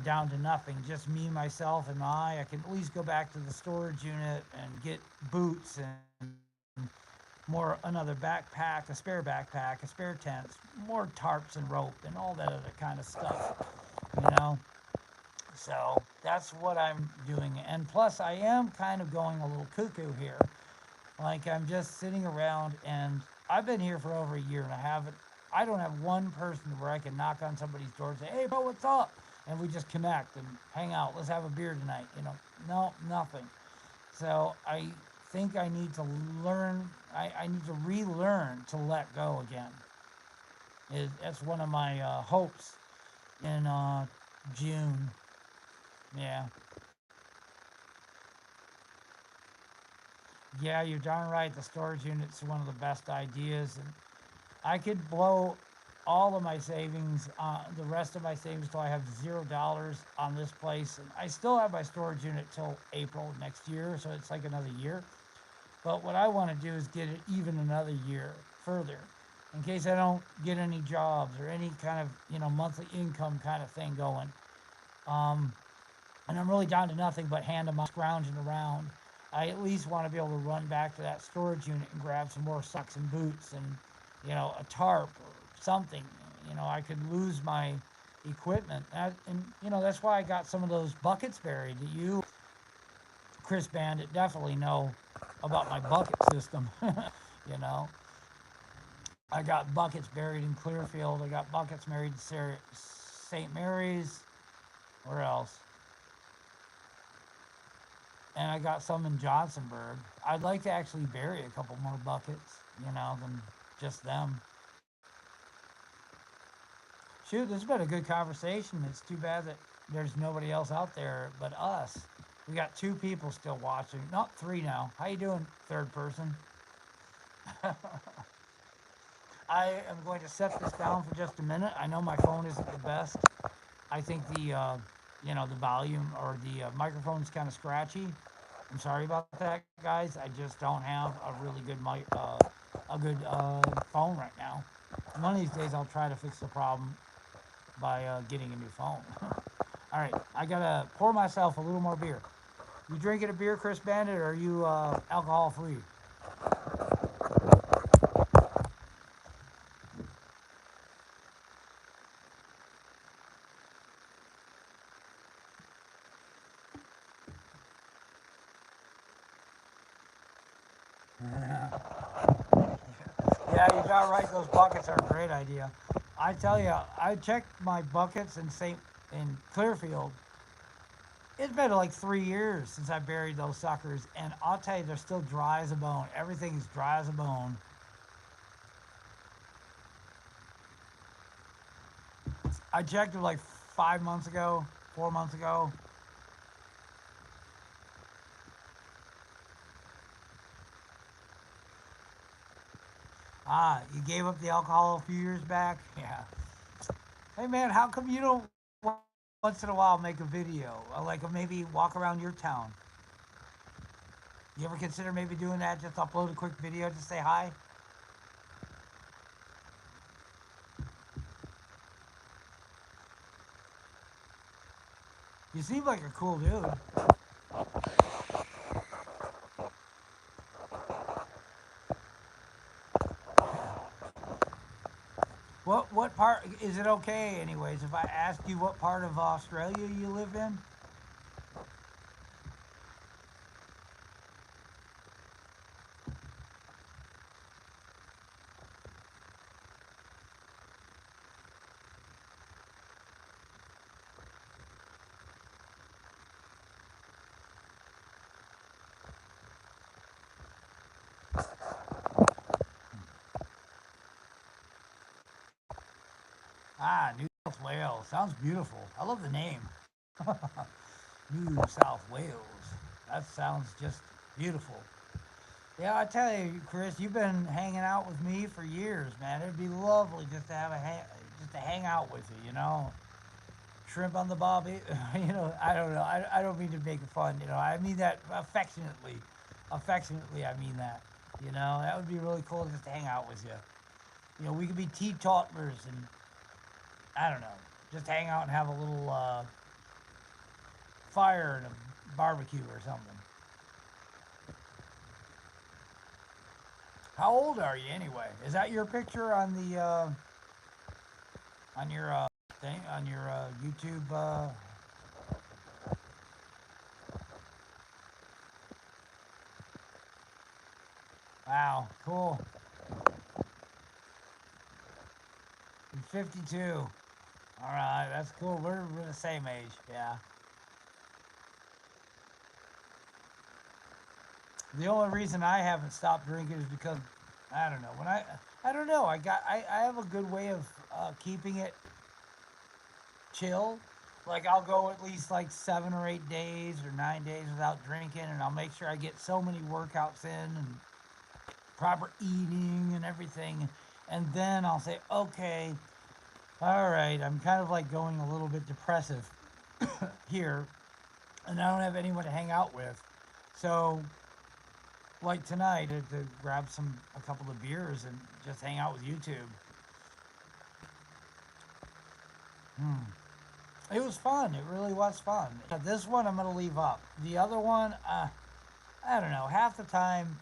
down to nothing. Just me, myself, and I can at least go back to the storage unit and get boots and more another backpack, a spare tent, more tarps and rope and all that other kind of stuff, you know. So that's what I'm doing. And plus, I am kind of going a little cuckoo here. Like, I'm just sitting around, and I've been here for over a year, and I don't have one person where I can knock on somebody's door and say, hey, bro, what's up? And we just connect and hang out. Let's have a beer tonight. No, nothing. So I think I need to learn, I need to relearn to let go again. That's one of my hopes in June. Yeah. Yeah, you're darn right. The storage unit's one of the best ideas. And I could blow all of my savings, the rest of my savings till I have $0 on this place. And I still have my storage unit till April next year, so it's like another year. But what I want to do is get it even another year further, in case I don't get any jobs or any kind of monthly income kind of thing going. Um, and I'm really down to nothing but hand them scrounging around. I at least want to be able to run back to that storage unit and grab some more socks and boots and a tarp or something. I could lose my equipment, and that's why I got some of those buckets buried that you, Chris Bandit, definitely know about my bucket system. you know, I got buckets buried in Clearfield. I got buckets buried in St. Mary's. Where else? And I got some in Johnsonburg. I'd like to actually bury a couple more buckets, than just them. Shoot, this has been a good conversation. It's too bad that there's nobody else out there but us. We got two people still watching, not three now. How you doing, third person? I am going to set this down for just a minute. I know my phone isn't the best. I think the volume or the microphone's kind of scratchy. I'm sorry about that, guys. I just don't have a really good phone right now. One of these days, I'll try to fix the problem by getting a new phone. All right, I gotta pour myself a little more beer. You drinking a beer, Chris Bandit, or are you alcohol free? Yeah, you got right. Those buckets are a great idea. I tell you, I checked my buckets in Clearfield. It's been like 3 years since I buried those suckers, and I'll tell you, they're still dry as a bone. Everything's dry as a bone. I checked it like 5 months ago, 4 months ago. Ah, you gave up the alcohol a few years back? Yeah. Hey man, how come you don't once in a while make a video? Like maybe walk around your town? You ever consider maybe doing that? Just upload a quick video to say hi? You seem like a cool dude. What part is it okay anyways if I ask you what part of Australia you live in? Ah, New South Wales. Sounds beautiful. I love the name. New South Wales. That sounds just beautiful. Yeah, I tell you, Chris, you've been hanging out with me for years, man. It'd be lovely just to just to hang out with you, Shrimp on the bobby, I don't know. I don't mean to make fun, I mean that affectionately. Affectionately, I mean that. That would be really cool just to hang out with you. We could be teetotalers and I don't know, just hang out and have a little fire and a barbecue or something. How old are you anyway? Is that your picture on the on your thing on your YouTube? Wow, cool. I'm 52. All right, that's cool. We're the same age. Yeah. The only reason I haven't stopped drinking is because I don't know. I don't know. I have a good way of keeping it chill. Like I'll go at least like 7 or 8 days or 9 days without drinking, and I'll make sure I get so many workouts in and proper eating and everything. And then I'll say, okay, All right, I'm kind of like going a little bit depressive here, and I don't have anyone to hang out with. So, like tonight, to grab a couple of beers and just hang out with YouTube. Hmm. It was fun. It really was fun. This one I'm gonna leave up. The other one, I don't know. Half the time,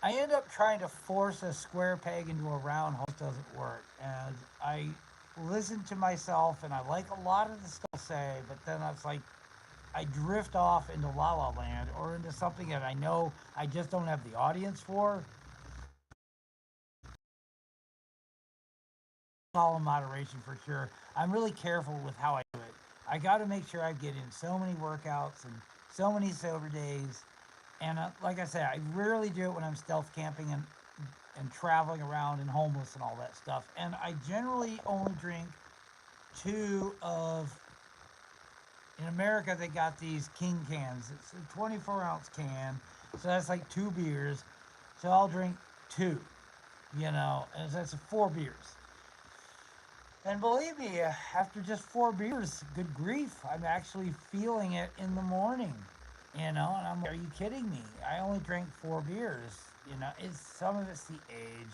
I end up trying to force a square peg into a round hole. It doesn't work, and I listen to myself, and I like a lot of the stuff I say, but then it's like I drift off into La La Land or into something that I know I just don't have the audience for. All in moderation for sure. I'm really careful with how I do it. I got to make sure I get in so many workouts and so many sober days. And like I said, I rarely do it when I'm stealth camping and traveling around and homeless and all that stuff. And I generally only drink two of, in America, they got these king cans. It's a 24-ounce can. So that's like two beers. So I'll drink two, and that's four beers. And believe me, after just four beers, good grief, I'm actually feeling it in the morning. And I'm like, are you kidding me? I only drank four beers. It's some of it's the age,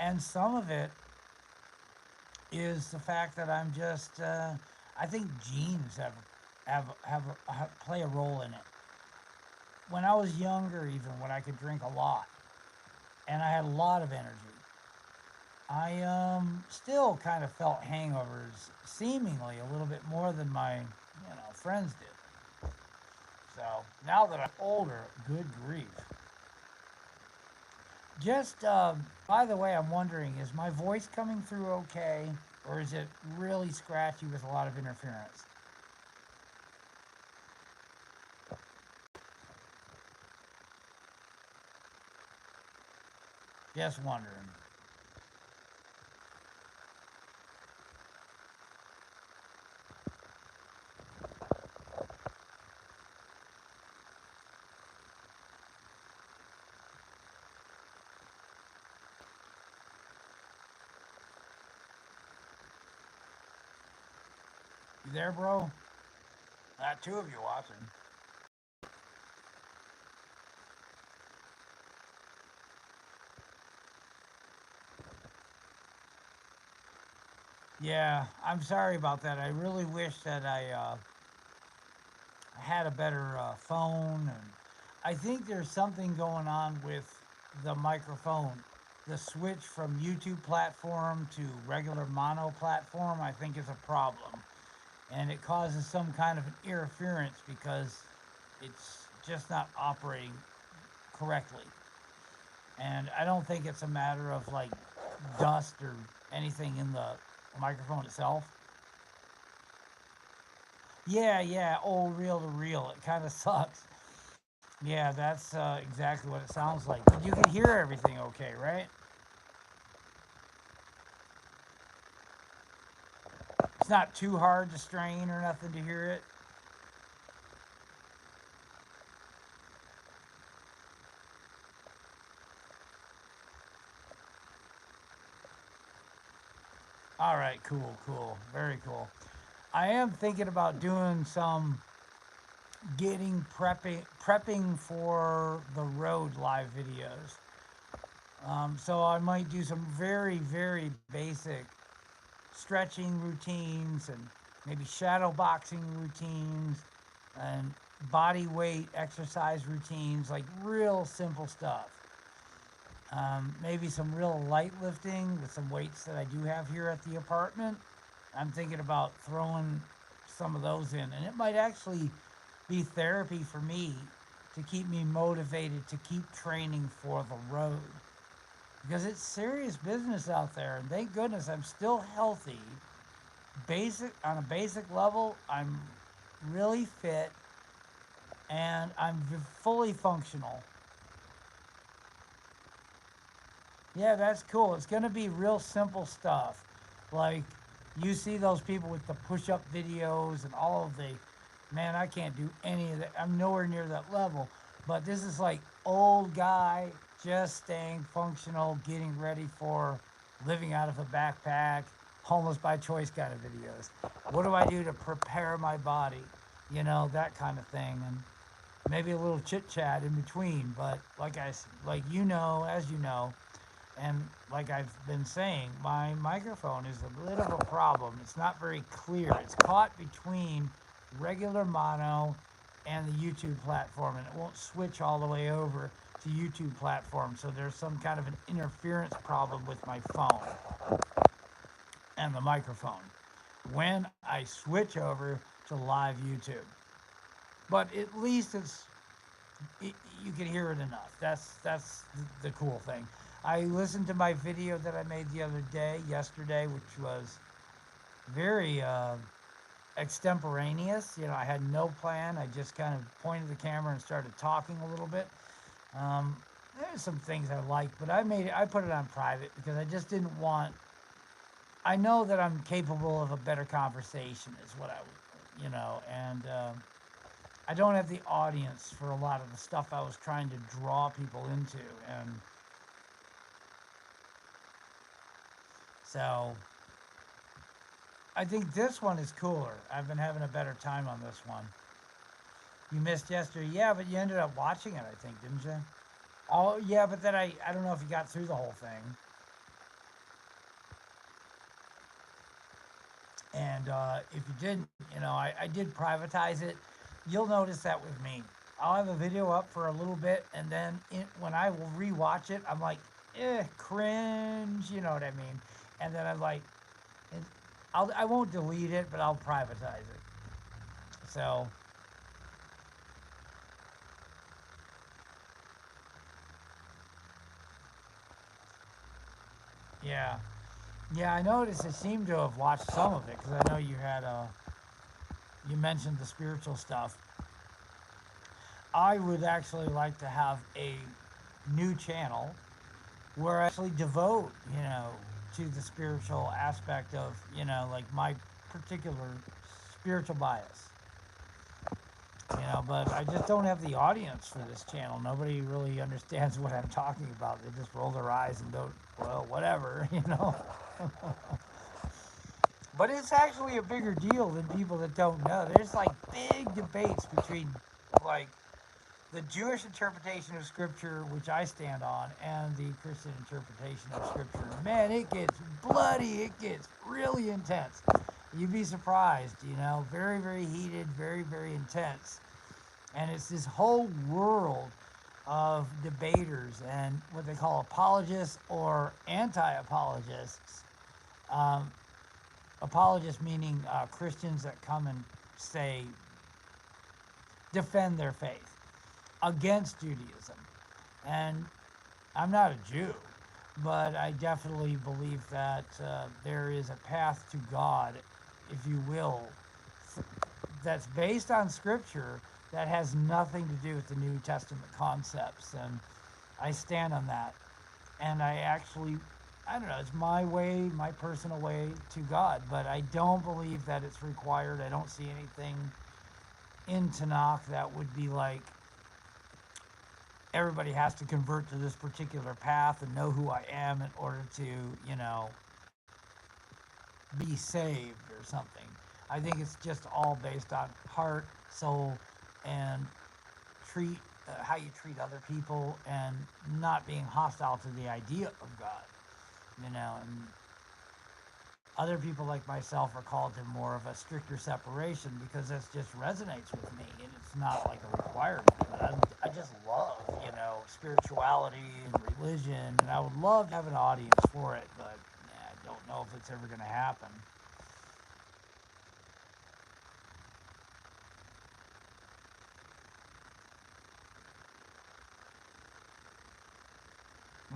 and some of it is the fact that I'm just. I think genes play a role in it. When I was younger, even when I could drink a lot and I had a lot of energy, I still kind of felt hangovers, seemingly a little bit more than my friends did. So now that I'm older, good grief. Just by the way, I'm wondering, is my voice coming through okay, or is it really scratchy with a lot of interference? Just wondering. You there, bro? Two of you watching. Yeah, I'm sorry about that. I really wish that I had a better phone, and I think there's something going on with the microphone. The switch from YouTube platform to regular mono platform, I think, is a problem, and it causes some kind of an interference because it's just not operating correctly. And I don't think it's a matter of like dust or anything in the microphone itself. Yeah, yeah, old reel to reel. It kind of sucks. Yeah, that's exactly what it sounds like. But you can hear everything okay, right? It's not too hard to strain or nothing to hear it. All right, cool, cool, very cool. I am thinking about doing some prepping for the road live videos. So I might do some very, very basic stretching routines and maybe shadow boxing routines and body weight exercise routines, like real simple stuff. Maybe some real light lifting with some weights that I do have here at the apartment. I'm thinking about throwing some of those in, and it might actually be therapy for me to keep me motivated to keep training for the road because it's serious business out there. And thank goodness I'm still healthy. Basic on a basic level, I'm really fit and I'm fully functional. Yeah, that's cool. It's gonna be real simple stuff. Like you see those people with the push-up videos and all of the, man, I can't do any of that. I'm nowhere near that level. But this is like old guy just staying functional, getting ready for living out of a backpack. homeless by choice kind of videos. What do I do to prepare my body? That kind of thing. And maybe a little chit chat in between. But like as you know, and like I've been saying, my microphone is a bit of a problem. It's not very clear. It's caught between regular mono and the YouTube platform, and it won't switch all the way over to YouTube platform. So there's some kind of an interference problem with my phone and the microphone when I switch over to live YouTube. But at least you can hear it enough. That's the cool thing. I listened to my video that I made the other day, yesterday, which was very extemporaneous. I had no plan. I just kind of pointed the camera and started talking a little bit. Um, there's some things I liked, but I put it on private because I just didn't want. I know that I'm capable of a better conversation, is what and I don't have the audience for a lot of the stuff I was trying to draw people into, and so I think this one is cooler. I've been having a better time on this one. You missed yesterday, yeah, but you ended up watching it, I think, didn't you? Oh, yeah, but then I don't know if you got through the whole thing. And if you didn't, I did privatize it. You'll notice that with me. I'll have a video up for a little bit, and then when I will rewatch it, I'm like, cringe, you know what I mean? And then I'm like, I won't delete it, but I'll privatize it. So, yeah. Yeah, I noticed I seem to have watched some of it because I know you mentioned the spiritual stuff. I would actually like to have a new channel where I actually devote, to the spiritual aspect of, like my particular spiritual bias. But I just don't have the audience for this channel. Nobody really understands what I'm talking about. They just roll their eyes and don't, well, whatever. But it's actually a bigger deal than people that don't know. There's like big debates between like the Jewish interpretation of Scripture, which I stand on, and the Christian interpretation of Scripture. Man, it gets bloody. It gets really intense. You'd be surprised, very, very heated, very, very intense. And it's this whole world of debaters and what they call apologists or anti-apologists. Um, apologists meaning Christians that come and say, defend their faith against Judaism. And I'm not a Jew, but I definitely believe that there is a path to God, if you will, that's based on Scripture that has nothing to do with the New Testament concepts. And I stand on that. And I don't know, it's my way, my personal way to God, but I don't believe that it's required. I don't see anything in Tanakh that would be like, everybody has to convert to this particular path and know who I am in order to, be saved or something. I think it's just all based on heart, soul, and how you treat other people, and not being hostile to the idea of God. And other people like myself are called to more of a stricter separation because this just resonates with me, and it's not like a requirement. But I just love, spirituality and religion, and I would love to have an audience for it, but I don't know if it's ever going to happen.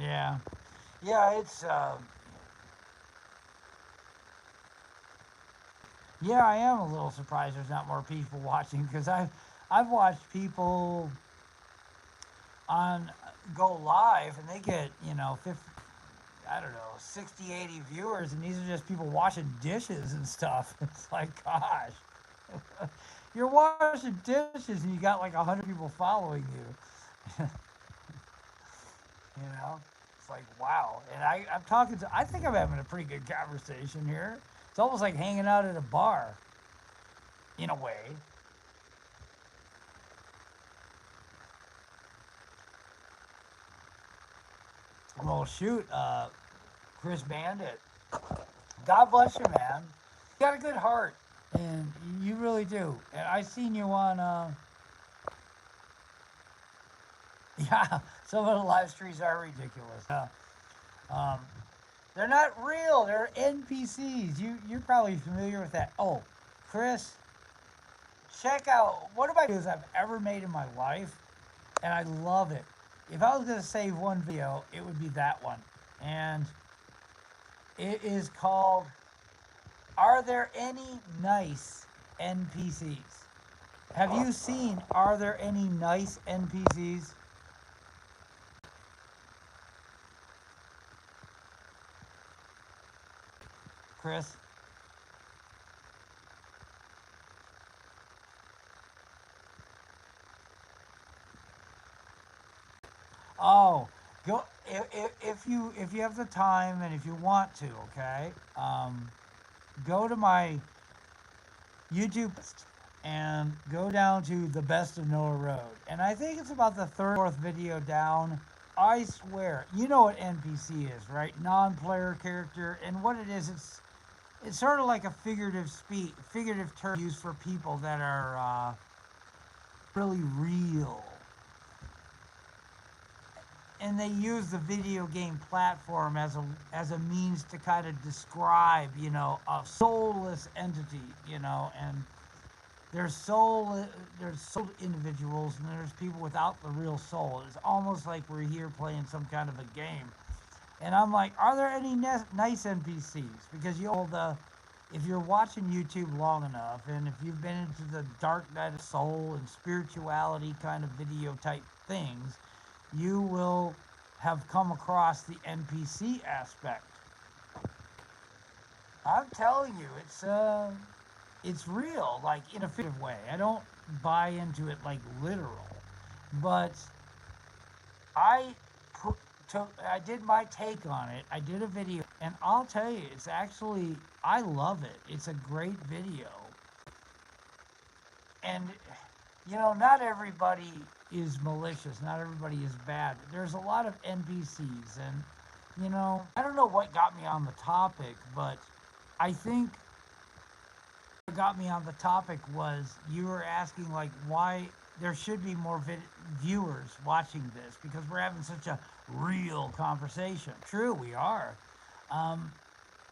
Yeah, yeah, yeah, I am a little surprised there's not more people watching because I've watched people on go live and they get 50, I don't know, 60, 80 viewers, and these are just people washing dishes and stuff. It's like, gosh, you're washing dishes and you got like 100 people following you. you know It's like, wow. And I'm talking to, I think I'm having a pretty good conversation here. It's almost like hanging out at a bar, in a way. Well, shoot, Chris Bandit. God bless you, man. You got a good heart, and you really do. And I seen you on, yeah, some of the live streams are ridiculous. Um, they're not real. They're NPCs. You're probably familiar with that. Oh, Chris, check out one of my videos I've ever made in my life, and I love it. If I was gonna save one video, it would be that one, and it is called "Are There Any Nice NPCs?" Have you seen "Are There Any Nice NPCs?" Chris? Oh, go if you have the time and if you want to, okay. Go to my YouTube and go down to the best of Noah Road, and I think it's about the third, fourth video down. I swear, you know what NPC is, right? Non-player character, and what it is, it's sort of like a figurative term used for people that are really real, and they use the video game platform as a means to kind of describe, a soulless entity, and there's there's soul individuals, and there's people without the real soul. It's almost like we're here playing some kind of a game. And I'm like, are there any nice NPCs? Because if you're watching YouTube long enough, and if you've been into the dark night of soul and spirituality kind of video type things, you will have come across the NPC aspect. I'm telling you, it's real, like in a figurative way. I don't buy into it like literal, but I I did my take on it. I did a video, and I'll tell you, it's actually, I love it. It's a great video, and not everybody is malicious. Not everybody is bad. There's a lot of NPCs, and I don't know what got me on the topic, but I think what got me on the topic was you were asking like why there should be more viewers watching this because we're having such a real conversation. True, we are. Um,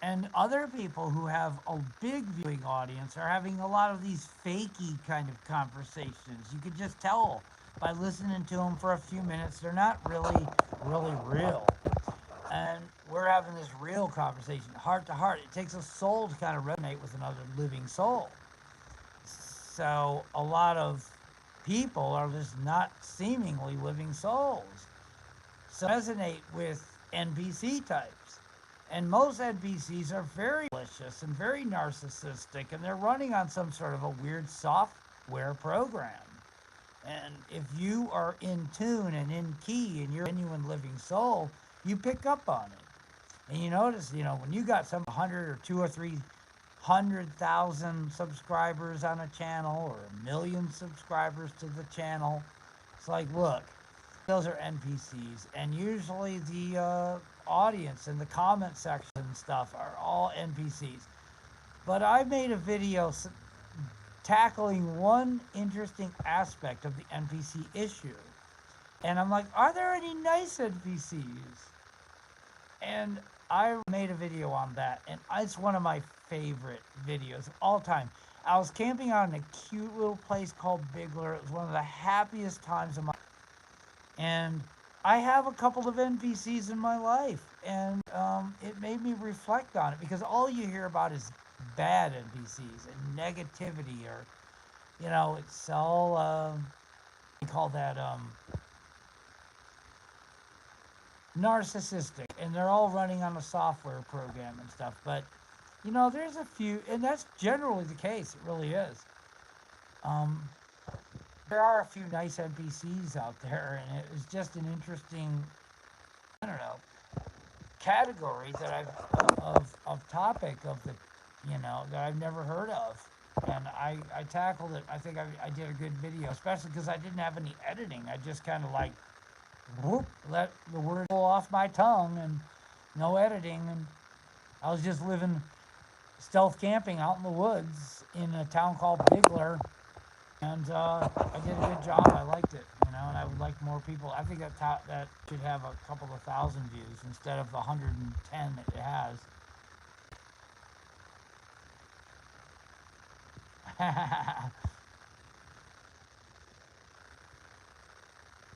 and other people who have a big viewing audience are having a lot of these fakey kind of conversations. You could just tell by listening to them for a few minutes, they're not really real. And we're having this real conversation, heart to heart. It takes a soul to kind of resonate with another living soul. So a lot of people are just not seemingly living souls. So resonate with NPC types. And most NPCs are very malicious and very narcissistic, and they're running on some sort of a weird software program. And if you are in tune and in key and you're a genuine living soul, you pick up on it. And you notice, when you got some 100 or 2 or 300,000 subscribers on a channel or 1 million subscribers to the channel, it's like, look, those are NPCs. And usually the audience and the comment section and stuff are all NPCs. But I made a video tackling one interesting aspect of the NPC issue. And I'm like, are there any nice NPCs? And I made a video on that, and it's one of my favorite videos of all time. I was camping out in a cute little place called Bigler. It was one of the happiest times of my life. And I have a couple of NPCs in my life, and it made me reflect on it because all you hear about is bad NPCs and negativity, or it's all we call that narcissistic, and they're all running on a software program and stuff. But there's a few, and that's generally the case. It really is. Um, there are a few nice NPCs out there, and it was just an interesting, I don't know. categories that of topic of the, that I've never heard of. And I tackled it. I think I did a good video, especially because I didn't have any editing. I just kind of like whoop, let the word roll off my tongue and no editing. And I was just living stealth camping out in the woods in a town called Bigler. And I did a good job. I liked it, and I would like more people. I think that should have a couple of thousand views instead of the 110 that it has.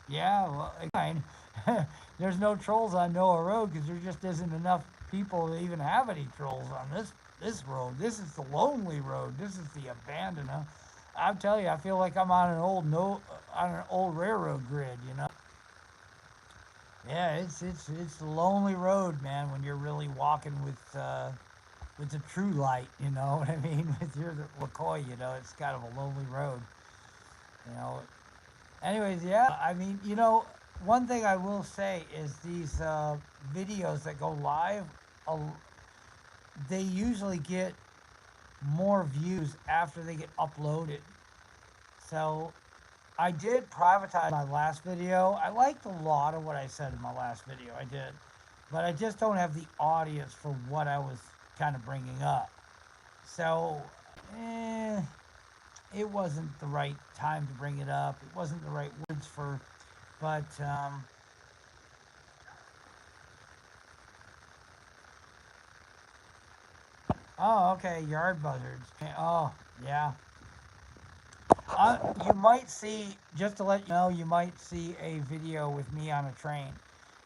Yeah, well, fine. There's no trolls on Noah Road because there just isn't enough people to even have any trolls on this road. This is the lonely road. This is the abandoned. I'm telling you, I feel like I'm on an old on an old railroad grid. Yeah, it's the lonely road, man. When you're really walking with the true light, you know what I mean. With your LaCoy, it's kind of a lonely road, you know. Anyways, yeah, I mean, one thing I will say is these videos that go live, uh, they usually get more views after they get uploaded. So I did privatize my last video. I liked a lot of what I said in my last video. I did. But I just don't have the audience for what I was kind of bringing up. So, it wasn't the right time to bring it up. It wasn't the right words for, but, oh, okay, yard buzzards. Oh, yeah. You might see, just to let you know, you might see a video with me on a train.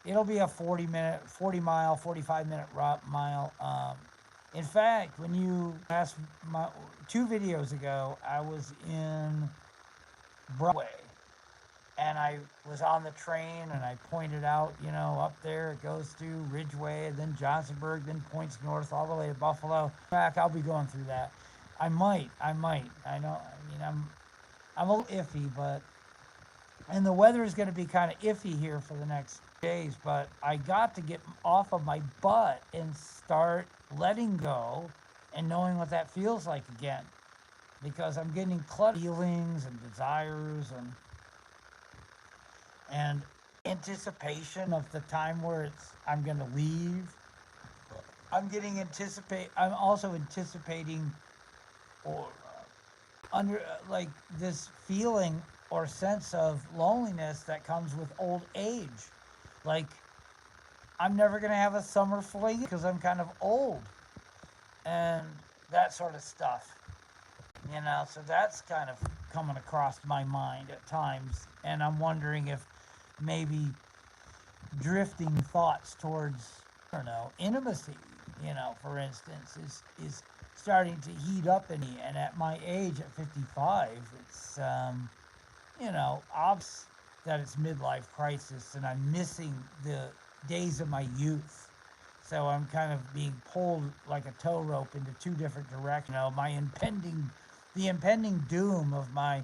It'll be a 40 mile, 45-minute mile. In fact, when you asked my 2 videos ago, I was in Broadway and I was on the train and I pointed out, up there it goes through Ridgeway and then Johnsonburg, then points north all the way to Buffalo. Back, I'll be going through that. I might. I know. I mean, I'm a little iffy, but and the weather is going to be kind of iffy here for the next days. But I got to get off of my butt and start letting go and knowing what that feels like again, because I'm getting cluttered feelings and desires and anticipation of the time where I'm going to leave. I'm also anticipating or under like this feeling or sense of loneliness that comes with old age. Like I'm never going to have a summer fling because I'm kind of old and that sort of stuff. So that's kind of coming across my mind at times, and I'm wondering if maybe drifting thoughts towards, I don't know, intimacy, for instance, is starting to heat up in me. And at my age, at 55, it's, obvious that it's midlife crisis, and I'm missing the days of my youth. So I'm kind of being pulled like a tow rope into 2 different directions. The impending doom of my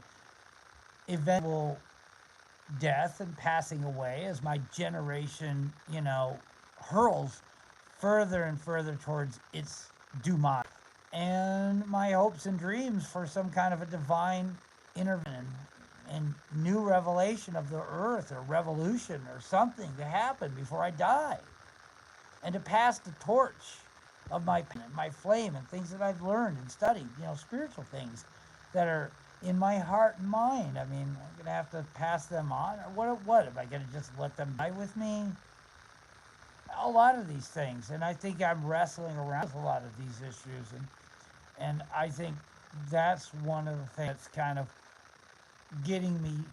eventual death and passing away as my generation, hurls further and further towards its demise. And my hopes and dreams for some kind of a divine intervention and new revelation of the earth or revolution or something to happen before I die. And to pass the torch of my flame and things that I've learned and studied, spiritual things that are in my heart and mind. I mean, I'm going to have to pass them on. Or what? Am I going to just let them die with me? A lot of these things. And I think I'm wrestling around with a lot of these issues. And I think that's one of the things that's kind of getting me,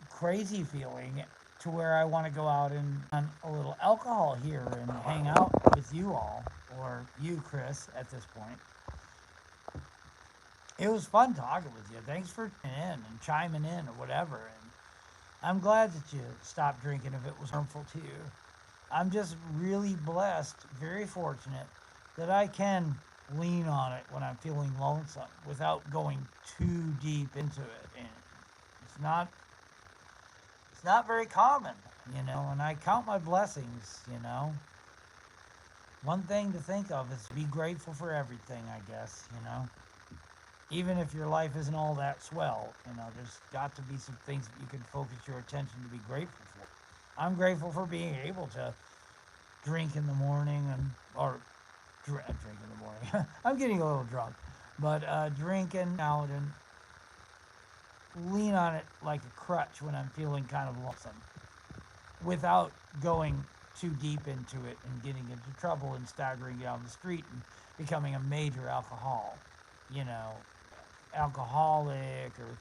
crazy feeling to where I want to go out and on a little alcohol here and hang out with you all, or you, Chris, at this point. It was fun talking with you. Thanks for tuning in and chiming in or whatever. And I'm glad that you stopped drinking if it was harmful to you. I'm just really blessed, very fortunate that I can lean on it when I'm feeling lonesome without going too deep into it. And it's not very common. and I count my blessings. One thing to think of is be grateful for everything, I guess. Even if your life isn't all that swell, there's got to be some things that you can focus your attention to be grateful for. I'm grateful for being able to drink in the morning or drink in the morning. I'm getting a little drunk, but drinking out and lean on it like a crutch when I'm feeling kind of lonesome without going too deep into it and getting into trouble and staggering down the street and becoming a major you know, alcoholic or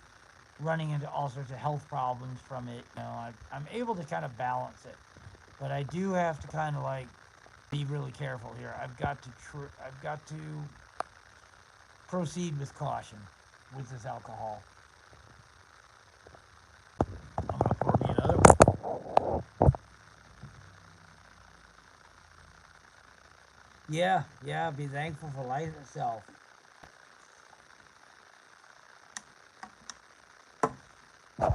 running into all sorts of health problems from it. I'm able to kind of balance it, but I do have to kind of like be really careful here. I've got to proceed with caution with this alcohol. I'm gonna pour me another one. Yeah, be thankful for life itself. You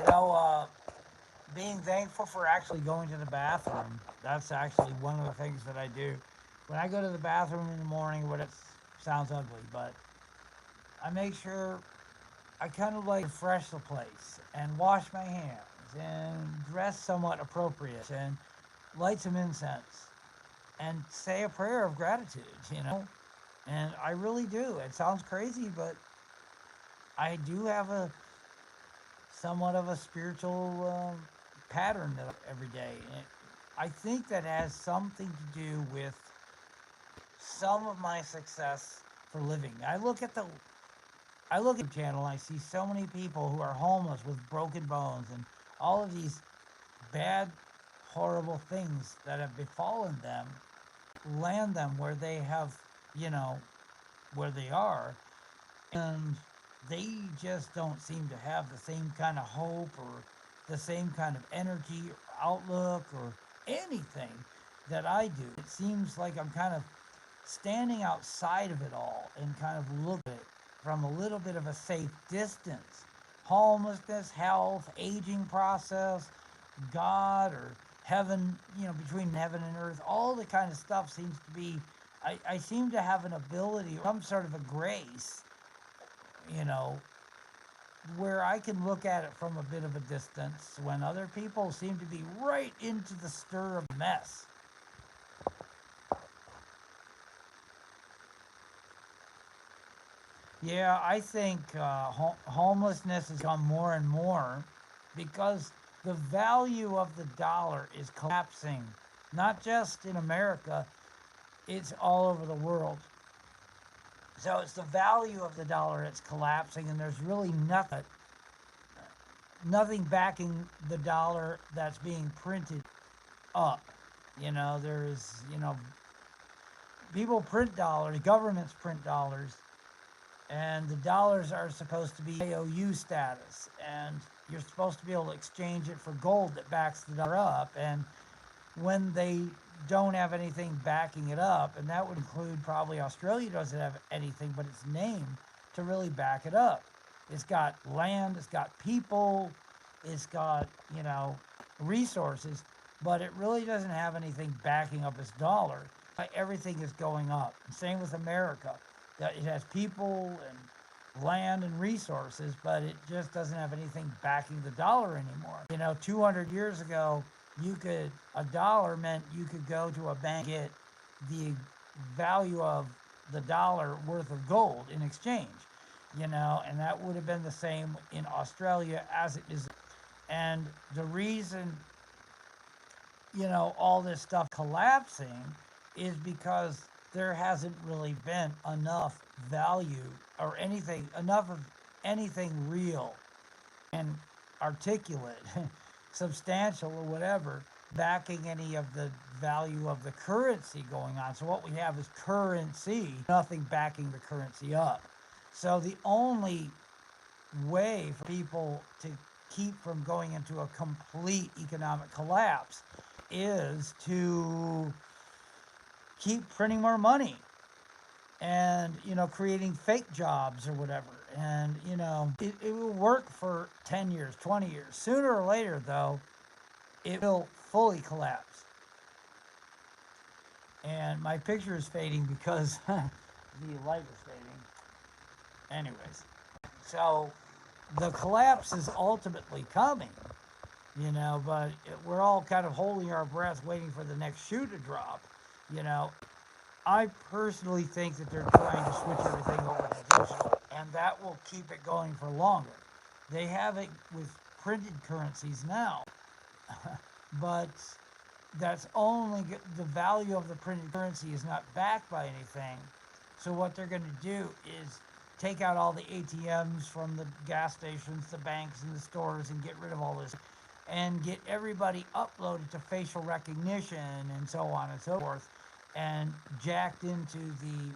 know, being thankful for actually going to the bathroom. That's actually one of the things that I do. When I go to the bathroom in the morning, what it sounds ugly, but I make sure I kind of like refresh the place and wash my hands and dress somewhat appropriate and light some incense and say a prayer of gratitude. And I really do. It sounds crazy, but I do have a somewhat of a spiritual pattern that every day. And I think that has something to do with some of my success for living. I look at the channel and I see so many people who are homeless with broken bones and all of these bad, horrible things that have befallen them land them where they have, you know, where they are, and they just don't seem to have the same kind of hope or the same kind of energy or outlook or anything that I do. It seems like I'm kind of standing outside of it all and kind of look at it from a little bit of a safe distance. Homelessness, health, aging process, God or heaven, between heaven and earth, all the kind of stuff seems to be. I seem to have an ability, some sort of a grace, you know, where I can look at it from a bit of a distance when other people seem to be right into the stir of mess. Yeah, I think homelessness has come more and more because the value of the dollar is collapsing, not just in America, it's all over the world. So it's the value of the dollar that's collapsing, and there's really nothing backing the dollar that's being printed up. People print dollars, governments print dollars, and the dollars are supposed to be IOU status, and you're supposed to be able to exchange it for gold that backs the dollar up. And when they don't have anything backing it up, and that would include probably Australia doesn't have anything but its name to really back it up. It's got land, it's got people, it's got, resources, but it really doesn't have anything backing up its dollar. Everything is going up. Same with America. It has people and land and resources, but it just doesn't have anything backing the dollar anymore. 200 years ago, a dollar meant you could go to a bank and get the value of the dollar worth of gold in exchange, and that would have been the same in Australia as it is. And the reason, all this stuff collapsing is because there hasn't really been enough value or enough of anything real and articulate, substantial or whatever, backing any of the value of the currency going on. So what we have is currency, nothing backing the currency up. So the only way for people to keep from going into a complete economic collapse is to keep printing more money and creating fake jobs or whatever, and it will work for 10 years, 20 years. Sooner or later, though, it will fully collapse. And my picture is fading because the light is fading. Anyways, so the collapse is ultimately coming, but we're all kind of holding our breath waiting for the next shoe to drop. You know, I personally think that they're trying to switch everything over to digital, and that will keep it going for longer. They have it with printed currencies now, but that's only the value of the printed currency is not backed by anything. So what they're going to do is take out all the ATMs from the gas stations, the banks, and the stores, and get rid of all this, and get everybody uploaded to facial recognition and so on and so forth, and jacked into the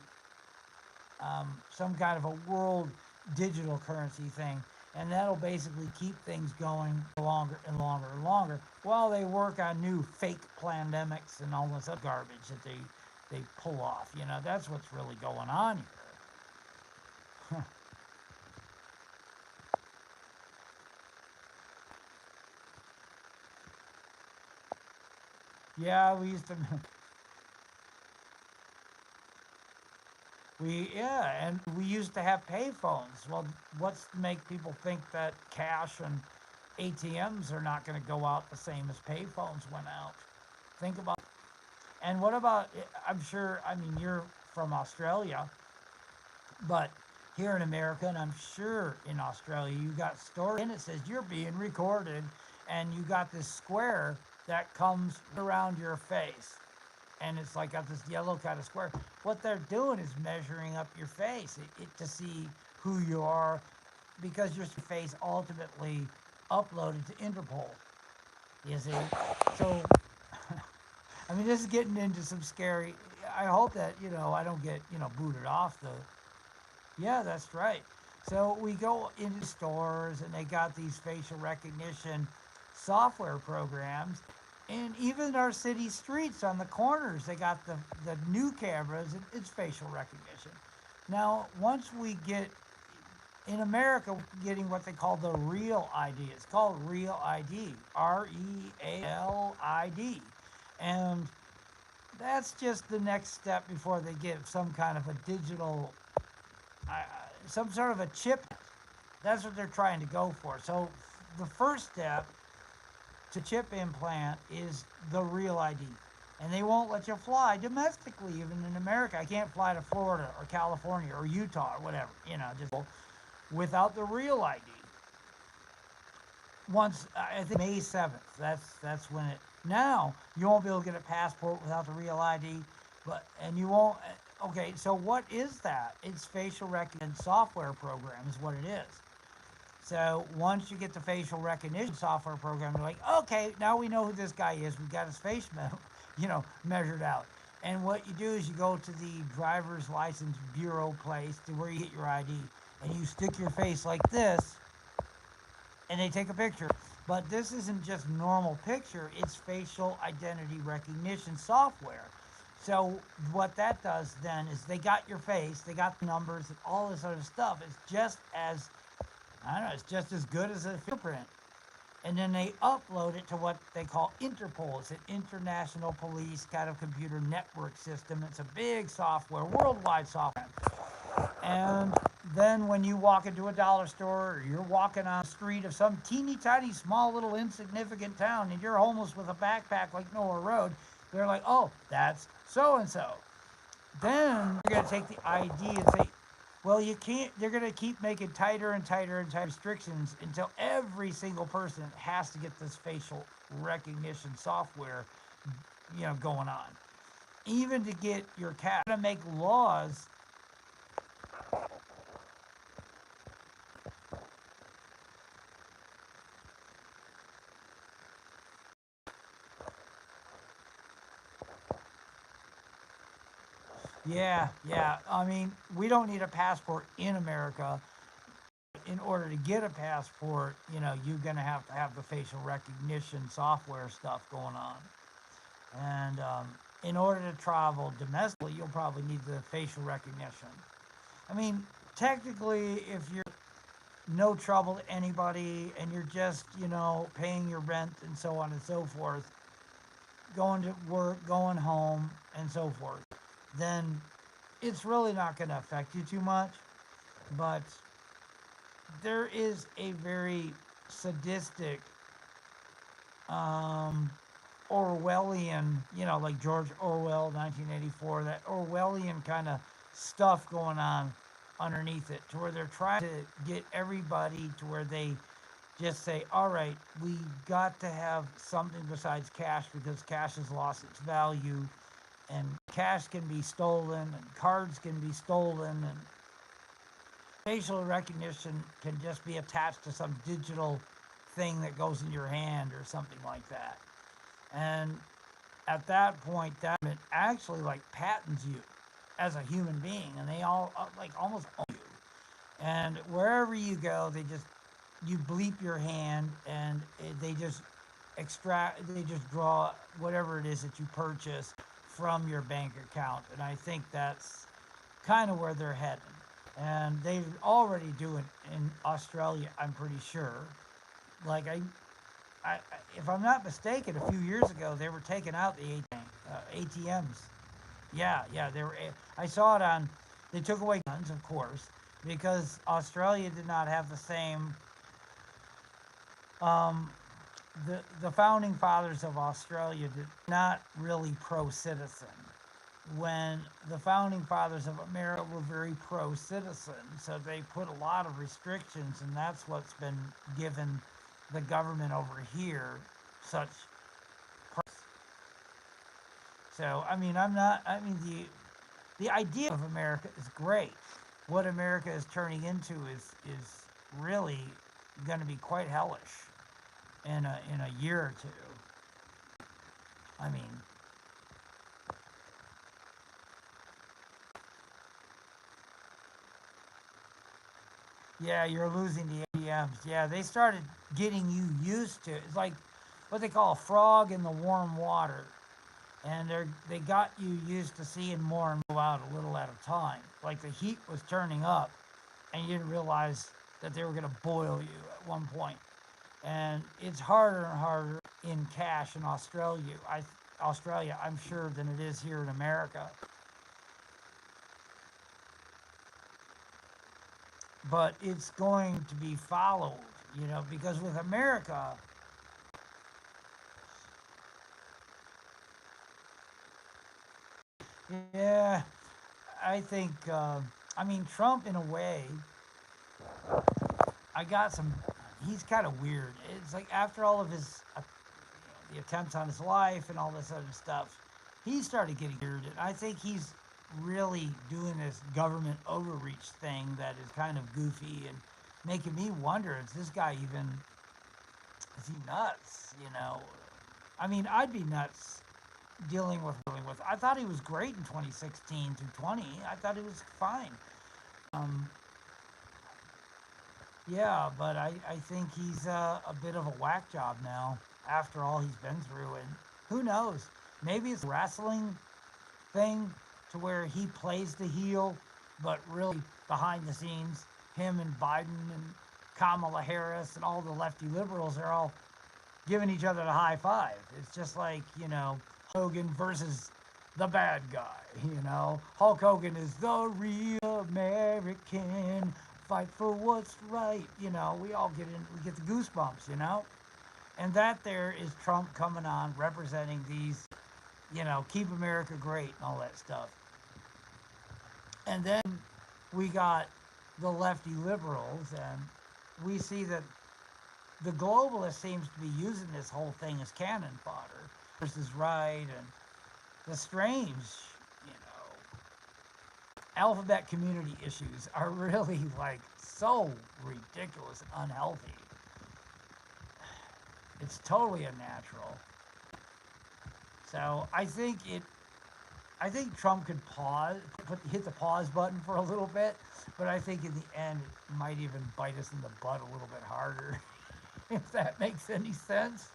some kind of a world digital currency thing. And that'll basically keep things going longer and longer and longer while they work on new fake pandemics and all this other garbage that they pull off. That's what's really going on here. Yeah, we used to. And we used to have payphones. Well, what's to make people think that cash and ATMs are not going to go out the same as payphones went out? Think about. And what about? I'm sure. I mean, you're from Australia, but here in America, and I'm sure in Australia, you got stories and it says you're being recorded, and you got this square that comes around your face, and it's like got this yellow kind of square. What they're doing is measuring up your face to see who you are, because your face ultimately uploaded to Interpol. You see, so I mean, this is getting into some scary. I hope that I don't get booted off the. Yeah, that's right. So we go into stores and they got these facial recognition software programs. And even our city streets on the corners, they got the new cameras and it's facial recognition. Now, once we get in America, getting what they call the Real ID. It's called Real ID, REALID. And that's just the next step before they get some kind of a digital, uh, some sort of a chip. That's what they're trying to go for. So the first step to chip implant is the Real ID. And they won't let you fly domestically, even in America. I can't fly to Florida or California or Utah or whatever, just without the Real ID. Once, I think May 7th, that's when it. Now you won't be able to get a passport without the Real ID, and you won't. Okay, so what is that? It's facial recognition software program is what it is. So once you get the facial recognition software program, you're like, okay, now we know who this guy is. We got his face, measured out. And what you do is you go to the driver's license bureau place to where you get your ID, and you stick your face like this, and they take a picture. But this isn't just normal picture; it's facial identity recognition software. So what that does then is they got your face, they got the numbers, and all this other stuff. It's just as I don't know, it's just as good as a fingerprint. And then they upload it to what they call Interpol. It's an international police kind of computer network system. It's a big software, worldwide software. And then when you walk into a dollar store or you're walking on the street of some teeny tiny small little insignificant town and you're homeless with a backpack like Noah Road, they're like, oh, that's so and so. Then you're going to take the ID and say, well, you can't, they're going to keep making tighter and tighter and tighter restrictions until every single person has to get this facial recognition software, going on. Even to get your cat to make laws. Yeah, yeah. I mean, we don't need a passport in America. In order to get a passport, you're going to have the facial recognition software stuff going on. And in order to travel domestically, you'll probably need the facial recognition. I mean, technically, if you're no trouble to anybody, and you're just, paying your rent and so on and so forth, going to work, going home, and so forth, then it's really not going to affect you too much. But there is a very sadistic, um, Orwellian, like George Orwell, 1984, that Orwellian kind of stuff going on underneath it, to where they're trying to get everybody to where they just say, all right, we got to have something besides cash because cash has lost its value, and cash can be stolen, and cards can be stolen, and facial recognition can just be attached to some digital thing that goes in your hand or something like that. And at that point, that it actually like patents you as a human being, and they all like almost own you. And wherever you go, you bleep your hand, and they just they just draw whatever it is that you purchase from your bank account. And I think that's kind of where they're heading. And they already do it in Australia, I'm pretty sure. Like if I'm not mistaken, a few years ago they were taking out the ATMs. Yeah, yeah, they were. I saw it on. They took away guns, of course, because Australia did not have the same. Um, the founding fathers of Australia did not really pro-citizen. When the founding fathers of America were very pro-citizen, so they put a lot of restrictions, and that's what's been given the government over here such. So I mean, I'm not. I mean, the idea of America is great. What America is turning into is really going to be quite hellish in a year or two. I mean, yeah, you're losing the ATMs. Yeah, they started getting you used to it. It's like what they call a frog in the warm water, and they got you used to seeing more and go out a little at a time. Like the heat was turning up, and you didn't realize that they were going to boil you at one point. And it's harder and harder in cash in Australia, I'm sure, than it is here in America. But it's going to be followed, because with America, yeah, I think, I mean, Trump, in a way, I got some, he's kind of weird. It's like after all of his, the attempts on his life and all this other stuff, he started getting weird. And I think he's really doing this government overreach thing that is kind of goofy and making me wonder, is this guy even, is he nuts? I mean, I'd be nuts dealing with. I thought he was great in 2016 to 20. I thought he was fine. Um, yeah, but I think he's a bit of a whack job now after all he's been through. And who knows? Maybe it's a wrestling thing to where he plays the heel, but really behind the scenes, him and Biden and Kamala Harris and all the lefty liberals are all giving each other the high five. It's just like, Hogan versus the bad guy, Hulk Hogan is the real American, fight for what's right, we all we get the goosebumps, And that there is Trump coming on representing these, keep America great and all that stuff. And then we got the lefty liberals, and we see that the globalist seems to be using this whole thing as cannon fodder versus right, and the strange, you know, alphabet community issues are really like so ridiculous and unhealthy. It's totally unnatural. So I think Trump could hit the pause button for a little bit, but I think in the end it might even bite us in the butt a little bit harder, if that makes any sense.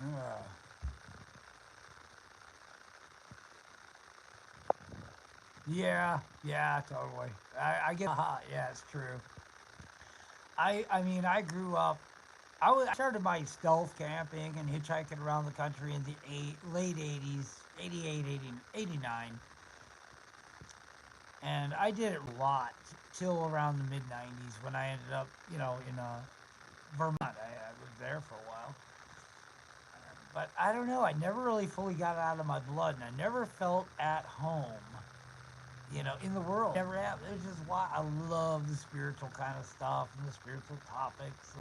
Uh, Yeah, totally. I get, yeah, it's true. I mean, I grew up. I started my stealth camping and hitchhiking around the country in the late '80s, 88, 80, 89, and I did it a lot till around the mid '90s when I ended up, in Vermont. I was there for a while, but I don't know. I never really fully got it out of my blood, and I never felt at home, in the world. Never have. It's just why I love the spiritual kind of stuff and the spiritual topics.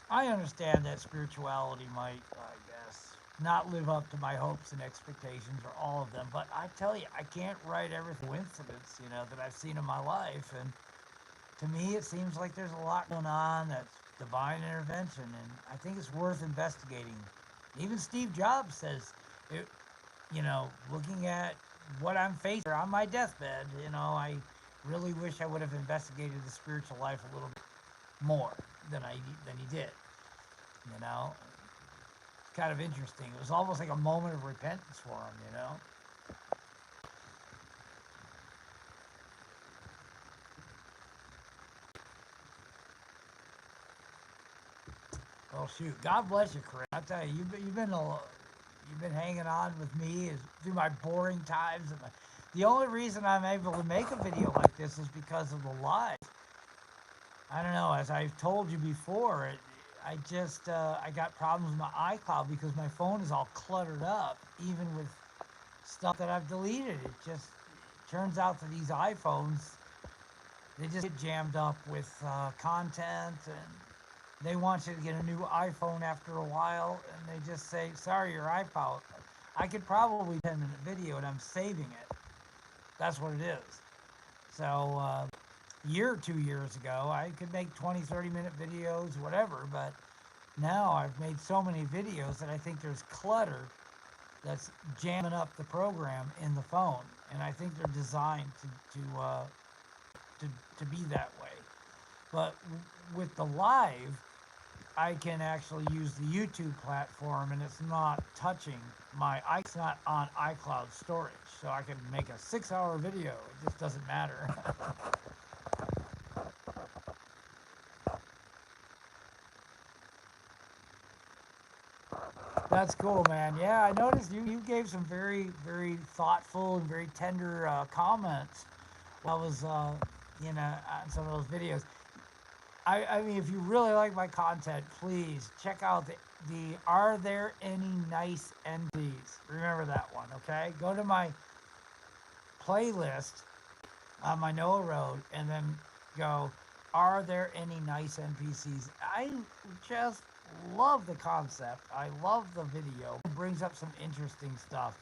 I understand that spirituality might, I guess, not live up to my hopes and expectations or all of them, but I tell you, I can't write every coincidence, that I've seen in my life. And to me, it seems like there's a lot going on that's divine intervention, and I think it's worth investigating. Even Steve Jobs says, it, looking at what I'm facing on my deathbed, I really wish I would have investigated the spiritual life a little bit more than he did. You know, it's kind of interesting. It was almost like a moment of repentance for him. Well, shoot, God bless you, Chris. I tell you, you've been hanging on with me through my boring times. The only reason I'm able to make a video like this is because of the live. I don't know. As I've told you before, I got problems with my iCloud because my phone is all cluttered up, even with stuff that I've deleted. It just turns out that these iPhones, they just get jammed up with content, and they want you to get a new iPhone after a while, and they just say, sorry, your iPhone. I could probably 10-minute video and I'm saving it. That's what it is. So a year or 2 years ago, I could make 20, 30-minute videos, whatever, but now I've made so many videos that I think there's clutter that's jamming up the program in the phone, and I think they're designed to be that way. But with the live, I can actually use the YouTube platform, and it's not touching it's not on iCloud storage, so I can make a 6-hour video. It just doesn't matter. That's cool, man. Yeah, I noticed you gave some very, very thoughtful and very tender comments while I was, on some of those videos. I mean, if you really like my content, please check out the Are There Any Nice NPs? Remember that one, okay? Go to my playlist on my Noah Road and then go, Are There Any Nice NPCs? I just love the concept. I love the video. It brings up some interesting stuff.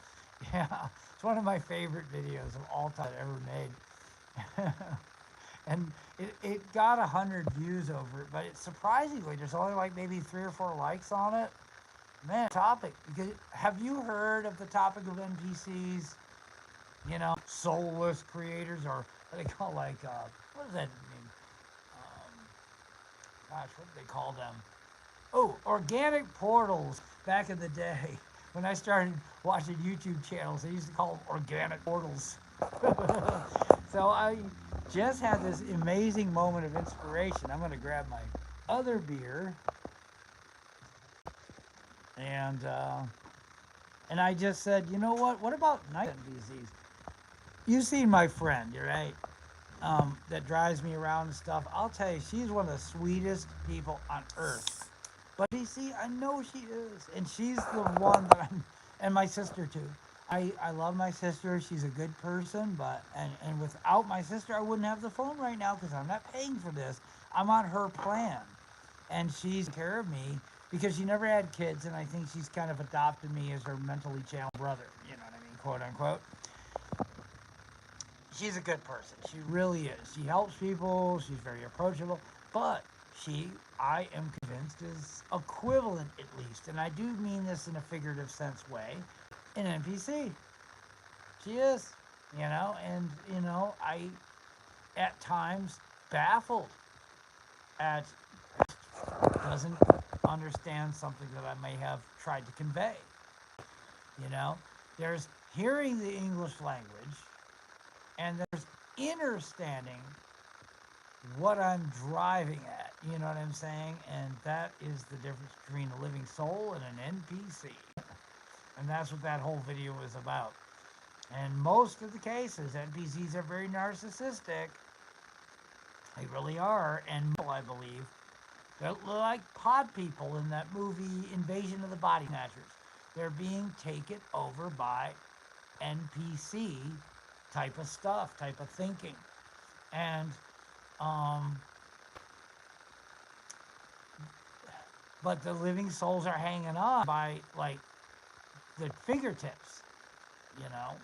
Yeah, it's one of my favorite videos of all time ever made. And it got 100 views over it, but it's surprisingly there's only like maybe 3 or 4 likes on it. Man, topic, because have you heard of the topic of NPCs? Soulless creators, or what they call, like what does that mean? Um, Gosh, what did they call them? Oh, organic portals. Back in the day, when I started watching YouTube channels, they used to call them organic portals. So I just had this amazing moment of inspiration. I'm going to grab my other beer, and I just said, you know what? What about night NPCs? You've seen my friend, you're right, that drives me around and stuff. I'll tell you, she's one of the sweetest people on earth. But you see, I know she is, and she's the one that and my sister too. I love my sister. She's a good person, but and without my sister, I wouldn't have the phone right now because I'm not paying for this. I'm on her plan, and she's taking care of me because she never had kids, and I think she's kind of adopted me as her mentally challenged brother. You know what I mean, quote unquote. She's a good person. She really is. She helps people. She's very approachable, but I am convinced, is equivalent at least, and I do mean this in a figurative sense way, an NPC. She is, and I at times baffled at doesn't understand something that I may have tried to convey. You know, there's hearing the English language And there's understanding what I'm driving at. You know what I'm saying? And that is the difference between a living soul and an NPC. And that's what that whole video is about. And most of the cases, NPCs are very narcissistic. They really are. And I believe they're like pod people in that movie Invasion of the Body Snatchers. They're being taken over by NPC type of stuff, type of thinking. And um, but the living souls are hanging on by like the fingertips, you know.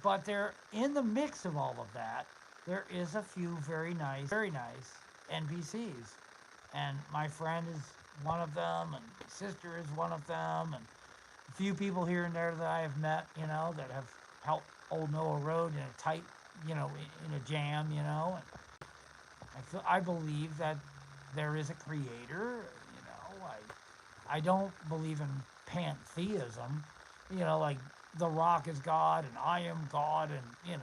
But they're in the mix of all of that. There is a few very nice NPCs, and my friend is one of them, and my sister is one of them, and a few people here and there that I have met, you know, that have helped Old Noah Road in a tight, you know, in a jam, you know. And I believe that there is a creator, you know. I don't believe in pantheism, you know, like the rock is God and I am God, and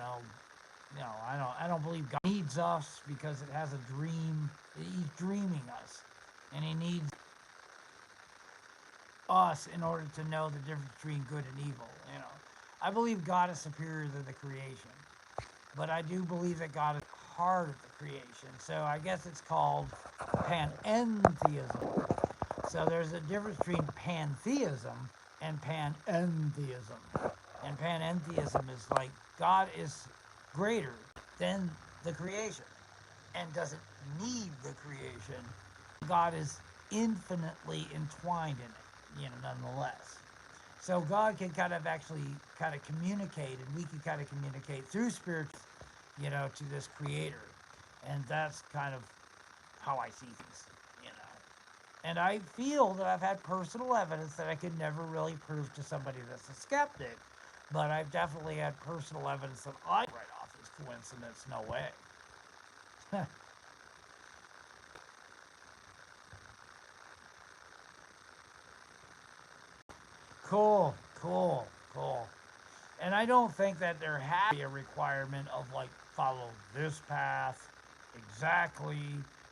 I don't believe God needs us because it has a dream. He's dreaming us, and he needs us in order to know the difference between good and evil. You know, I believe God is superior to the creation, but I do believe that God is part of the creation. So I guess it's called panentheism. So there's a difference between pantheism and panentheism. And panentheism is like God is greater than the creation and doesn't need the creation. God is infinitely entwined in it, you know, nonetheless. So God can kind of actually kind of communicate, and we can kind of communicate through spiritual, you know, to this creator. And that's kind of how I see things, you know. And I feel that I've had personal evidence that I could never really prove to somebody that's a skeptic, but I've definitely had personal evidence that I write off as coincidence. No way. Cool, cool, cool. And I don't think that there has to be a requirement of like follow this path exactly,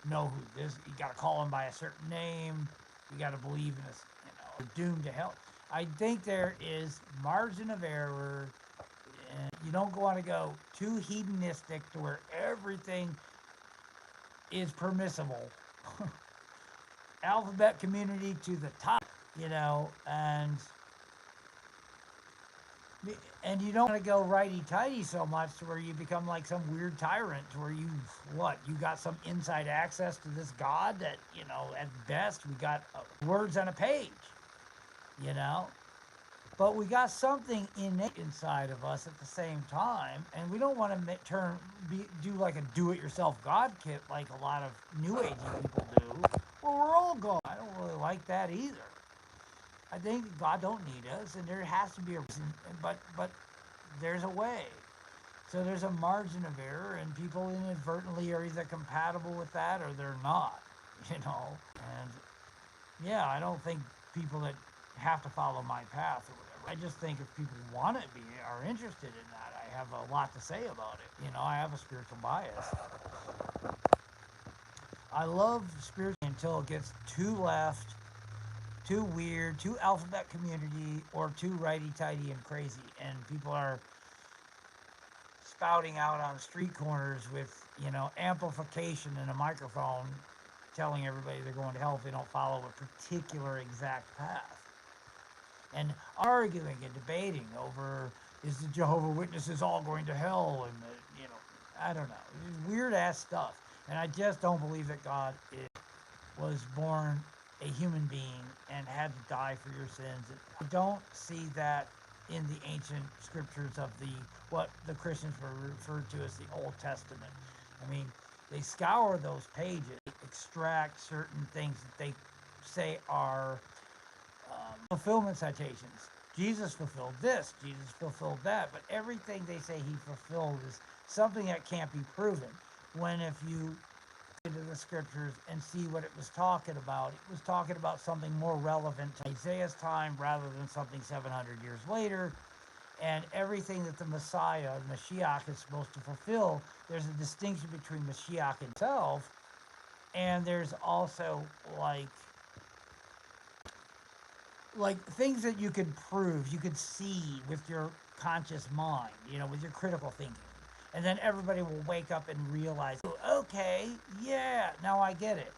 know who this. You got to call him by a certain name. You got to believe in this. You know, doomed to hell. I think there is margin of error, and you don't want to go too hedonistic to where everything is permissible. Alphabet community to the top, you know, and you don't want to go righty-tighty so much to where you become like some weird tyrant to where you got some inside access to this God that, you know, at best we got words on a page, you know, but we got something innate inside of us at the same time, and we don't want to do like a do-it-yourself God kit like a lot of new agey people do. Well, we're all God. I don't really like that either. I think God don't need us, and there has to be a reason, but there's a way. So there's a margin of error, and people inadvertently are either compatible with that or they're not, you know. And yeah, I don't think people that have to follow my path or whatever. I just think if people want to be, are interested in that, I have a lot to say about it. You know, I have a spiritual bias. I love spiritual until it gets too left, too weird, too alphabet community, or too righty-tighty and crazy. And people are spouting out on street corners with, you know, amplification and a microphone telling everybody they're going to hell if they don't follow a particular exact path. And arguing and debating over, is the Jehovah Witnesses all going to hell? And, you know, I don't know. Weird ass stuff. And I just don't believe that God was born a human being and had to die for your sins. I don't see that in the ancient scriptures of what the Christians were referred to as the Old Testament. I mean, they scour those pages, extract certain things that they say are fulfillment citations. Jesus fulfilled this, Jesus fulfilled that, but everything they say he fulfilled is something that can't be proven. When if you into the scriptures and see what it was talking about. It was talking about something more relevant to Isaiah's time rather than something 700 years later. And everything that the Messiah, Mashiach, is supposed to fulfill, there's a distinction between Mashiach himself, and there's also like things that you could prove, you could see with your conscious mind, with your critical thinking. And then everybody will wake up and realize, "Oh, okay, yeah, now I get it."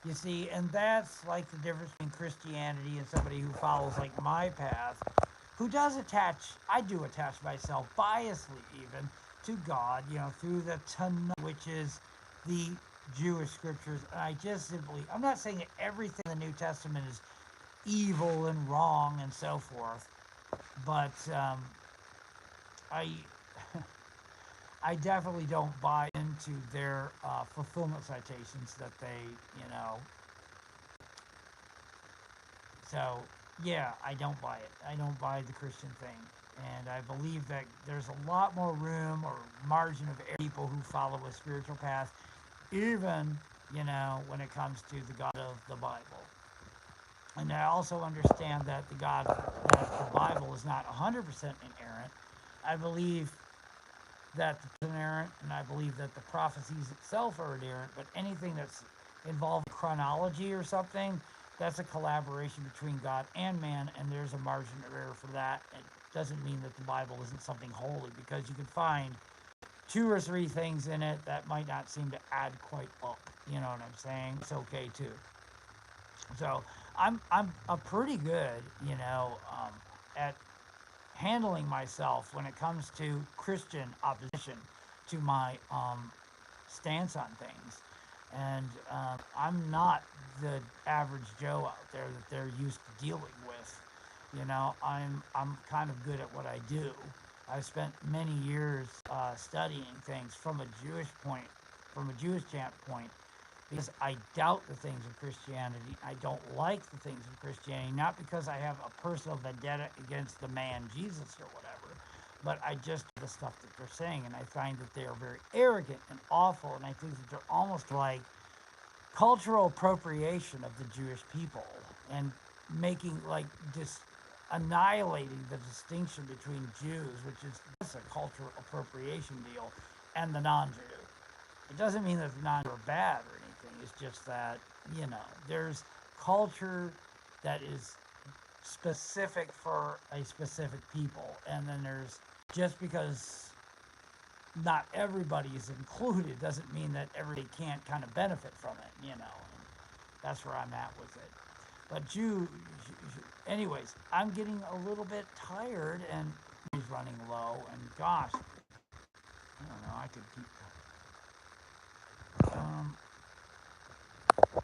You see, and that's like the difference between Christianity and somebody who follows like my path, who does attach, I do attach myself biasly even to God, through the Tanakh, which is the Jewish scriptures. And I just simply, I'm not saying that everything in the New Testament is evil and wrong and so forth, but I I definitely don't buy into their fulfillment citations that they, you know. So yeah, I don't buy it. I don't buy the Christian thing, and I believe that there's a lot more room or margin of error people who follow a spiritual path, even when it comes to the God of the Bible. And I also understand that the Bible is not 100% inerrant. I believe that it's inerrant, and I believe that the prophecies itself are inerrant. But anything that's involved in chronology or something, that's a collaboration between God and man, and there's a margin of error for that. It doesn't mean that the Bible isn't something holy, because you can find two or three things in it that might not seem to add quite up. You know what I'm saying? It's okay too. So I'm a pretty good, at handling myself when it comes to Christian opposition to my stance on things. And I'm not the average Joe out there that they're used to dealing with. I'm kind of good at what I do. I've spent many years studying things from a Jewish standpoint, because I doubt the things of Christianity. I don't like the things of Christianity, not because I have a personal vendetta against the man Jesus or whatever, but I just the stuff that they're saying, and I find that they are very arrogant and awful, and I think that they're almost like cultural appropriation of the Jewish people, and making like just annihilating the distinction between Jews, which is just a cultural appropriation deal, and the non-Jew. It doesn't mean that the non-Jew are bad or anything. It's just that there's culture that is specific for a specific people, and then there's, just because not everybody is included doesn't mean that everybody can't kind of benefit from it. And that's where I'm at with it. But anyways, I'm getting a little bit tired, and he's running low, and gosh, I don't know, I could keep. Um,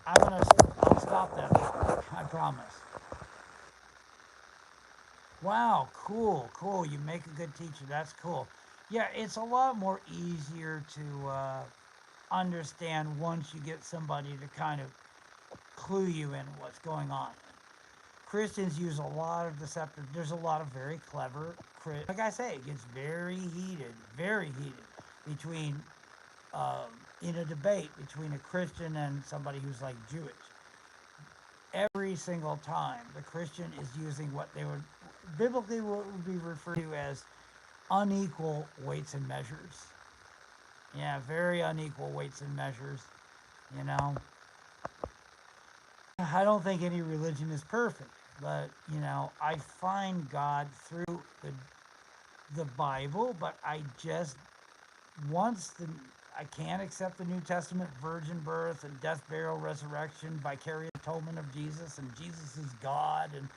I'll stop that. I promise. Wow, cool, cool. You make a good teacher. That's cool. Yeah, it's a lot more easier to understand once you get somebody to kind of clue you in what's going on. Christians use a lot of deceptive. There's a lot of very clever. Like I say, it gets very heated between in a debate between a Christian and somebody who's like Jewish. Every single time, the Christian is using what they would biblically would be referred to as unequal weights and measures. Yeah, very unequal weights and measures. You know, I don't think any religion is perfect, but I find God through the Bible, but I just once the I can't accept the New Testament virgin birth and death, burial, resurrection, vicarious atonement of Jesus, and Jesus is God, and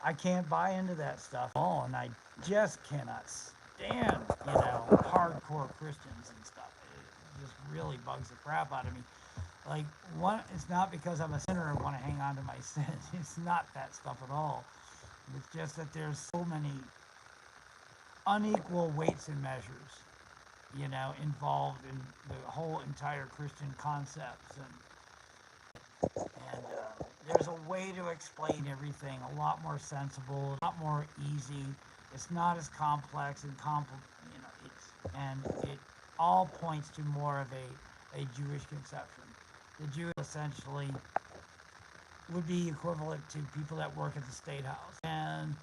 I can't buy into that stuff at all, and I just cannot stand, hardcore Christians and stuff. It just really bugs the crap out of me. Like, it's not because I'm a sinner and want to hang on to my sins. It's not that stuff at all. It's just that there's so many unequal weights and measures, involved in the whole entire Christian concepts, and there's a way to explain everything a lot more sensible, a lot more easy. It's not as complex and it all points to more of a Jewish conception. The Jew essentially would be equivalent to people that work at the State House, and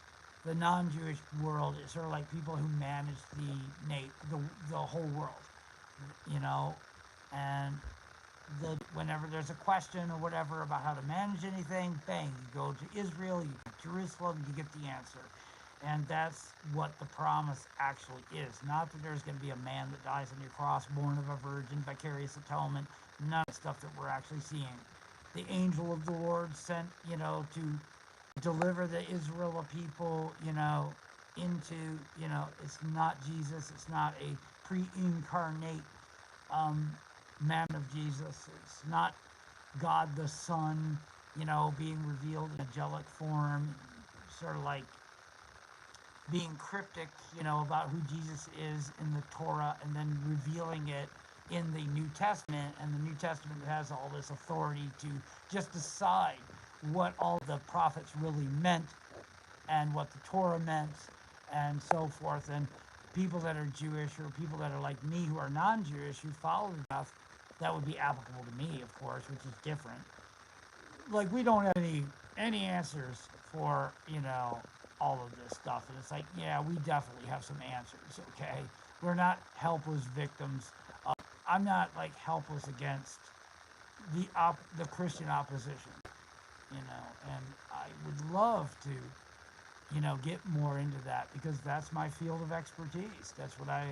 the non-Jewish world is sort of like people who manage the whole world, you know, and whenever there's a question or whatever about how to manage anything, bang, you go to Israel, you go to Jerusalem, you get the answer. And that's what the promise actually is. Not that there's going to be a man that dies on your cross, born of a virgin, vicarious atonement, none of the stuff that we're actually seeing. The angel of the Lord sent, to deliver the Israel people, into, it's not Jesus, it's not a pre-incarnate um, man of Jesus. It's not God the Son, being revealed in angelic form, sort of like being cryptic, about who Jesus is in the Torah and then revealing it in the New Testament. And the New Testament has all this authority to just decide what all the prophets really meant and what the Torah meant and so forth. And people that are Jewish or people that are like me who are non-Jewish who follow the stuff, that would be applicable to me, of course, which is different. Like, we don't have any answers for, all of this stuff. And it's like, yeah, we definitely have some answers, okay? We're not helpless victims. I'm not, like, helpless against the Christian opposition, and I would love to, get more into that because that's my field of expertise. That's what I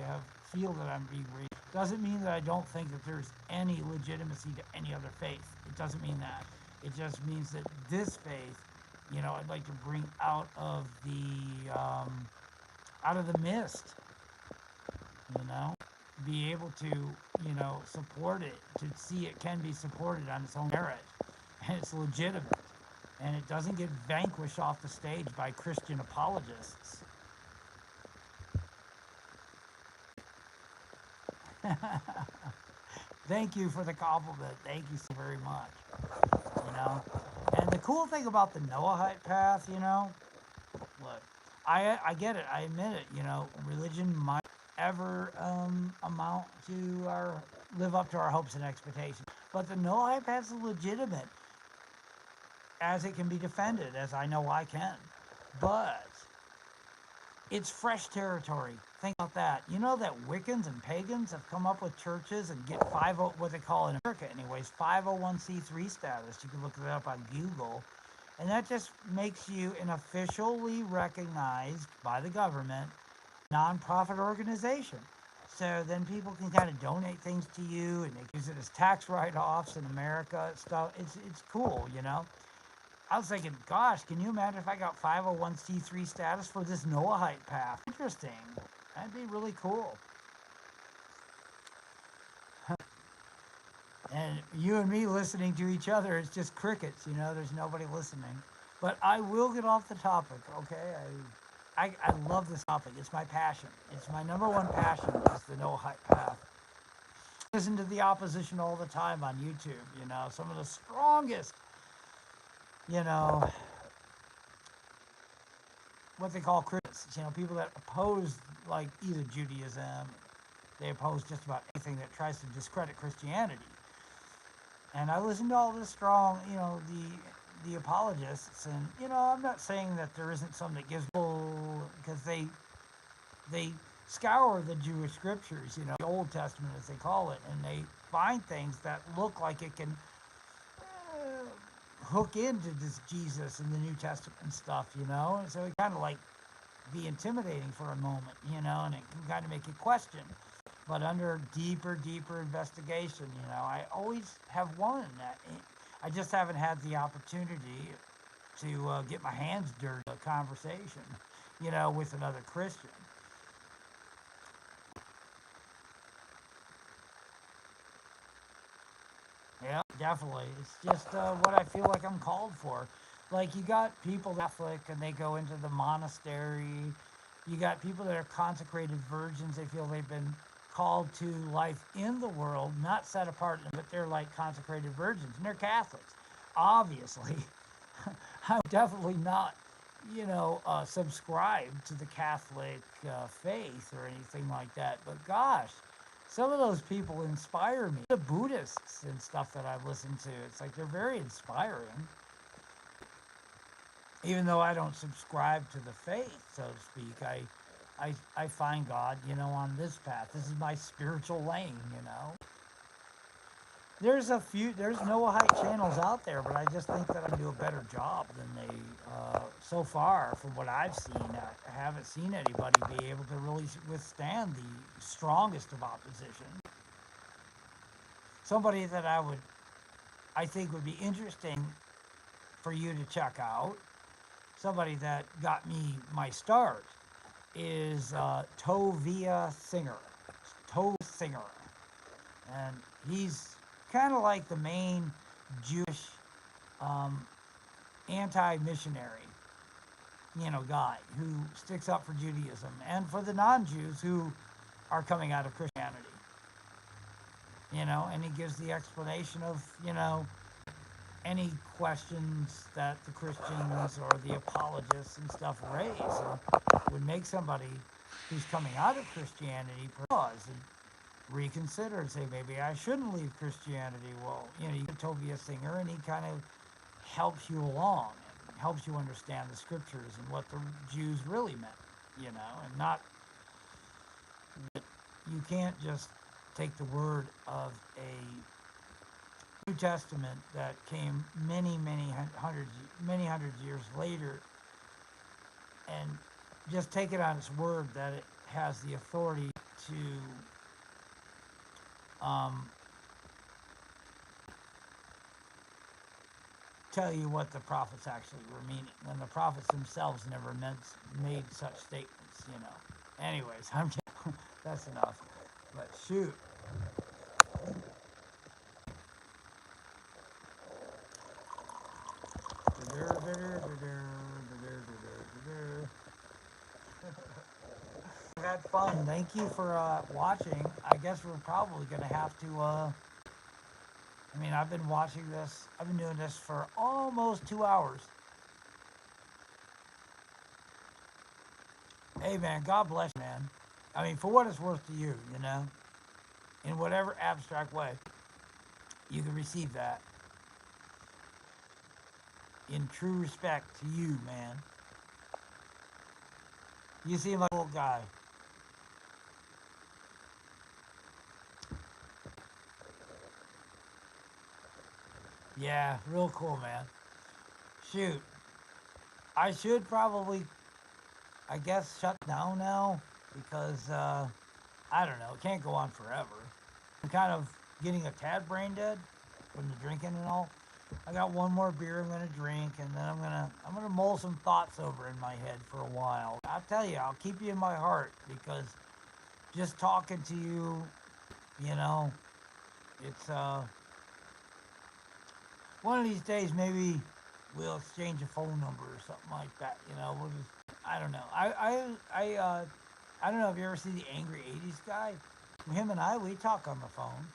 feel that I'm being raised. Doesn't mean that I don't think that there's any legitimacy to any other faith. It doesn't mean that. It just means that this faith, I'd like to bring out of the mist, be able to, support it, to see it can be supported on its own merit, and it's legitimate, and it doesn't get vanquished off the stage by Christian apologists. Thank you for the compliment. Thank you so very much. And the cool thing about the Noahide path, look, I get it. I admit it. Religion might ever amount to live up to our hopes and expectations, but the Noahide path is legitimate as it can be defended, as I know I can. But it's fresh territory. Think about that. You know that Wiccans and pagans have come up with churches and get what they call in America anyways, 501c3 status. You can look it up on Google. And that just makes you an officially recognized by the government nonprofit organization. So then people can kind of donate things to you and they use it as tax write-offs in America and stuff. It's cool, I was thinking, gosh, can you imagine if I got 501c3 status for this Noahide path? Interesting. That'd be really cool. And you and me listening to each other, it's just crickets, there's nobody listening. But I will get off the topic, okay? I love this topic. It's my passion. It's my number one passion is the Noahide path. Listen to the opposition all the time on YouTube, some of the strongest, what they call critics, people that oppose like either Judaism, they oppose just about anything that tries to discredit Christianity. And I listen to all this strong, the apologists, and I'm not saying that there isn't some that gives because they scour the Jewish scriptures, the Old Testament as they call it, and they find things that look like it can hook into this Jesus in the New Testament and stuff, and so it kind of like be intimidating for a moment, and it can kind of make you question. But under deeper investigation, I always have won that. I just haven't had the opportunity to get my hands dirty in a conversation, with another Christian. Yeah, definitely. It's just what I feel like I'm called for. Like, you got people Catholic and they go into the monastery. You got people that are consecrated virgins. They feel they've been called to life in the world, not set apart, but they're like consecrated virgins, and they're Catholics. Obviously, I'm definitely not, subscribe to the Catholic faith or anything like that. But gosh, some of those people inspire me. The Buddhists and stuff that I've listened to, it's like they're very inspiring. Even though I don't subscribe to the faith, so to speak, I find God, on this path. This is my spiritual lane. There's Noahide channels out there, but I just think that I can do a better job than they, so far, from what I've seen. I haven't seen anybody be able to really withstand the strongest of opposition. Somebody that I think would be interesting for you to check out, somebody that got me my start, is Tovia Singer. Tove Singer. And he's kind of like the main Jewish um, anti-missionary, guy who sticks up for Judaism and for the non-Jews who are coming out of Christianity. And he gives the explanation of, any questions that the Christians or the apologists and stuff raise, would make somebody who's coming out of Christianity pause and reconsider and say, maybe I shouldn't leave Christianity. Well, you get Tovia Singer, and he kind of helps you along and helps you understand the scriptures and what the Jews really meant, and not, you can't just take the word of a New Testament that came many hundred years later, and just take it on its word that it has the authority to tell you what the prophets actually were meaning, when the prophets themselves never made such statements. Anyways, that's enough. But shoot. I've had fun. Thank you for watching. I guess we're probably going to have to, I've been watching this. I've been doing this for almost 2 hours. Hey, man, God bless you, man. For what it's worth to you, in whatever abstract way you can receive that. In true respect to you, man. You seem like a cool guy. Yeah, real cool, man. Shoot. I should probably, I guess, shut down now because, I don't know, it can't go on forever. I'm kind of getting a tad brain dead from the drinking and all. I got one more beer I'm gonna drink, and then I'm gonna mull some thoughts over in my head for a while. I'll tell you, I'll keep you in my heart, because just talking to you, it's one of these days maybe we'll exchange a phone number or something like that. We'll just, I don't know. I don't know if you ever see the Angry 80s guy. Him and we talk on the phone.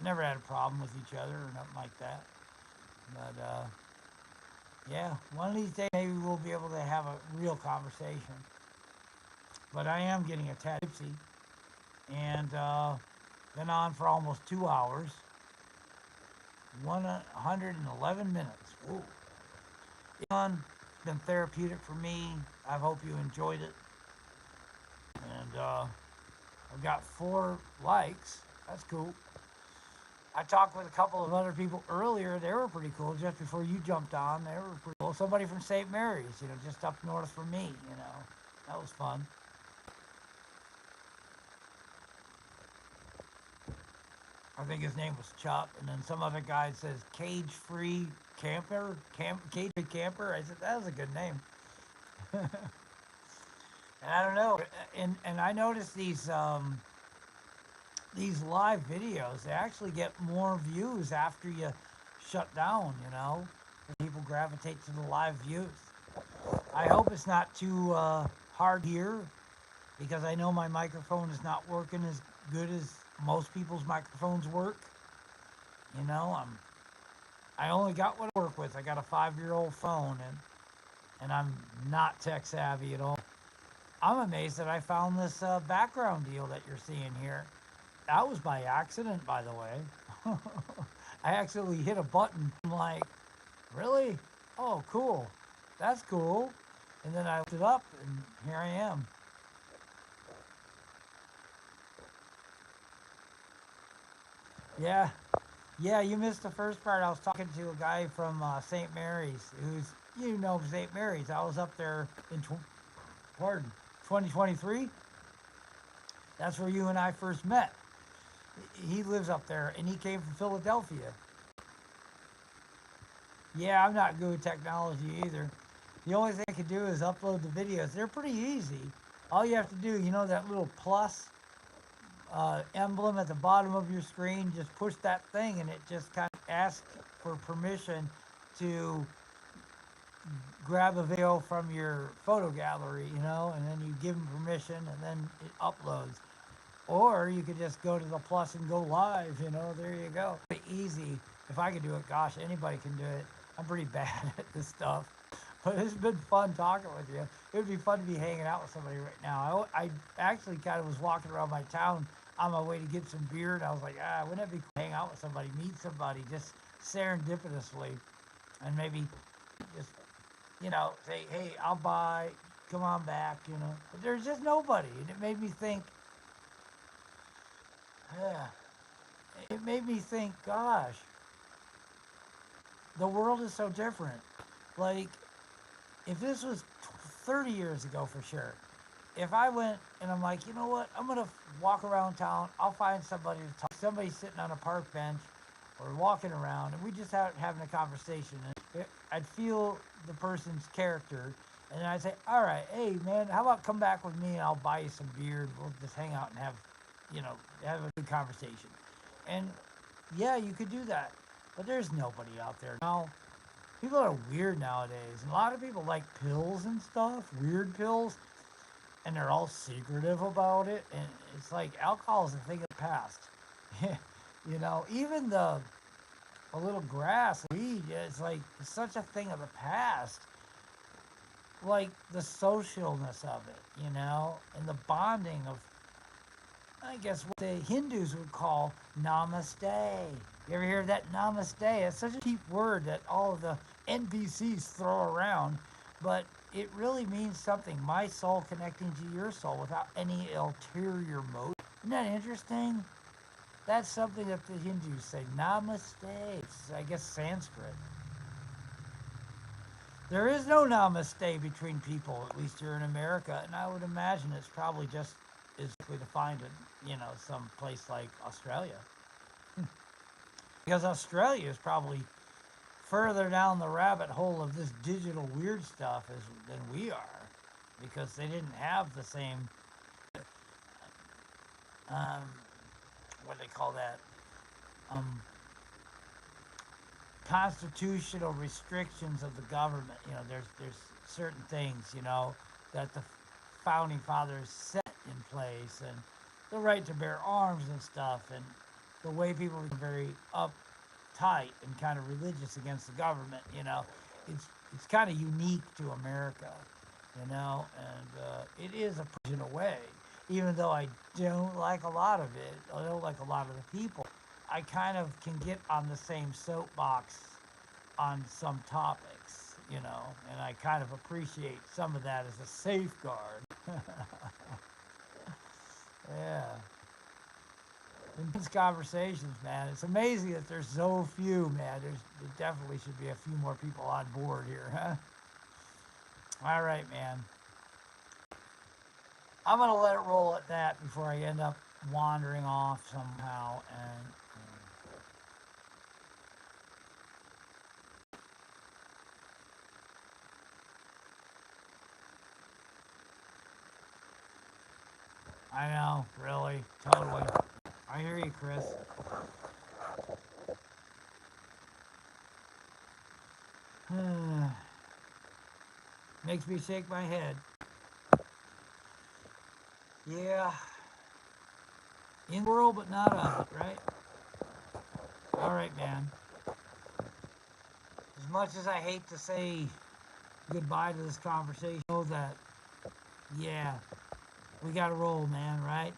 Never had a problem with each other or nothing like that. But, yeah, one of these days maybe we'll be able to have a real conversation. But I am getting a tad tipsy, and been on for almost 2 hours, 111 minutes. Ooh. It's been therapeutic for me. I hope you enjoyed it. And I've got 4 likes. That's cool. I talked with a couple of other people earlier. They were pretty cool. Just before you jumped on, they were pretty cool. Somebody from St. Mary's, just up north from me, That was fun. I think his name was Chuck. And then some other guy says cage-free camper, cage-free camper. I said, that was a good name. And I don't know. And I noticed these live videos, they actually get more views after you shut down, People gravitate to the live views. I hope it's not too hard here, because I know my microphone is not working as good as most people's microphones work. I only got what I work with. I got a 5-year-old phone, and I'm not tech savvy at all. I'm amazed that I found this background deal that you're seeing here. That was by accident, by the way. I accidentally hit a button. I'm like, really? Oh, cool. That's cool. And then I looked it up, and here I am. Yeah, yeah, you missed the first part. I was talking to a guy from St. Mary's, who's, St. Mary's. I was up there in, pardon, 2023. That's where you and I first met. He lives up there, and he came from Philadelphia. Yeah, I'm not good with technology either. The only thing I can do is upload the videos. They're pretty easy. All you have to do, that little plus emblem at the bottom of your screen, just push that thing, and it just kind of asks for permission to grab a video from your photo gallery, and then you give them permission, and then it uploads. Or you could just go to the plus and go live, there you go. Easy. If I could do it, gosh, anybody can do it. I'm pretty bad at this stuff. But it's been fun talking with you. It would be fun to be hanging out with somebody right now. I actually kind of was walking around my town on my way to get some beer, and I was like, wouldn't it be cool to hang out with somebody, meet somebody, just serendipitously, and maybe just, say, hey, I'll buy, come on back, But there's just nobody, and it made me think, yeah, gosh, the world is so different. Like, if this was 30 years ago for sure, if I went and I'm like, you know what, I'm going to walk around town, I'll find somebody to talk, somebody sitting on a park bench or walking around, and we just having a conversation. And I'd feel the person's character, and then I'd say, all right, hey, man, how about come back with me and I'll buy you some beer, and we'll just hang out and have a good conversation. And yeah, you could do that, but there's nobody out there now. People are weird nowadays. And a lot of people like pills and stuff, weird pills, and they're all secretive about it. And it's like alcohol is a thing of the past. Even a little grass, weed, it's such a thing of the past. Like the socialness of it, and the bonding of, I guess, what the Hindus would call namaste. You ever hear of that namaste? It's such a cheap word that all of the NPCs throw around, but it really means something. My soul connecting to your soul without any ulterior motive. Isn't that interesting? That's something that the Hindus say. Namaste. It's, I guess, Sanskrit. There is no namaste between people, at least here in America, and I would imagine it's probably just as likely to find in, some place like Australia. Because Australia is probably further down the rabbit hole of this digital weird stuff than we are, because they didn't have the same, um, what do they call that, um, constitutional restrictions of the government. There's certain things, that the founding fathers set in place, and the right to bear arms and stuff, and the way people become very uptight and kind of religious against the government. It's kind of unique to America, and it is a push in a way. Even though I don't like a lot of it, I don't like a lot of the people. I kind of can get on the same soapbox on some topics, and I kind of appreciate some of that as a safeguard. Yeah. In these conversations, man, it's amazing that there's so few, man. There definitely should be a few more people on board here, huh? All right, man. I'm gonna let it roll at that before I end up wandering off somehow. And I know, really, totally. I hear you, Chris. Makes me shake my head. Yeah, in the world, but not of it, right? All right, man. As much as I hate to say goodbye to this conversation, know that, yeah, we got to roll, man, right?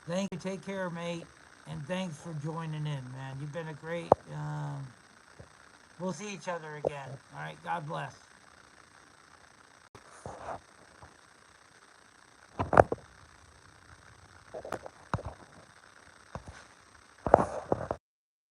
Thank you. Take care, mate. And thanks for joining in, man. You've been a great We'll see each other again. All right. God bless.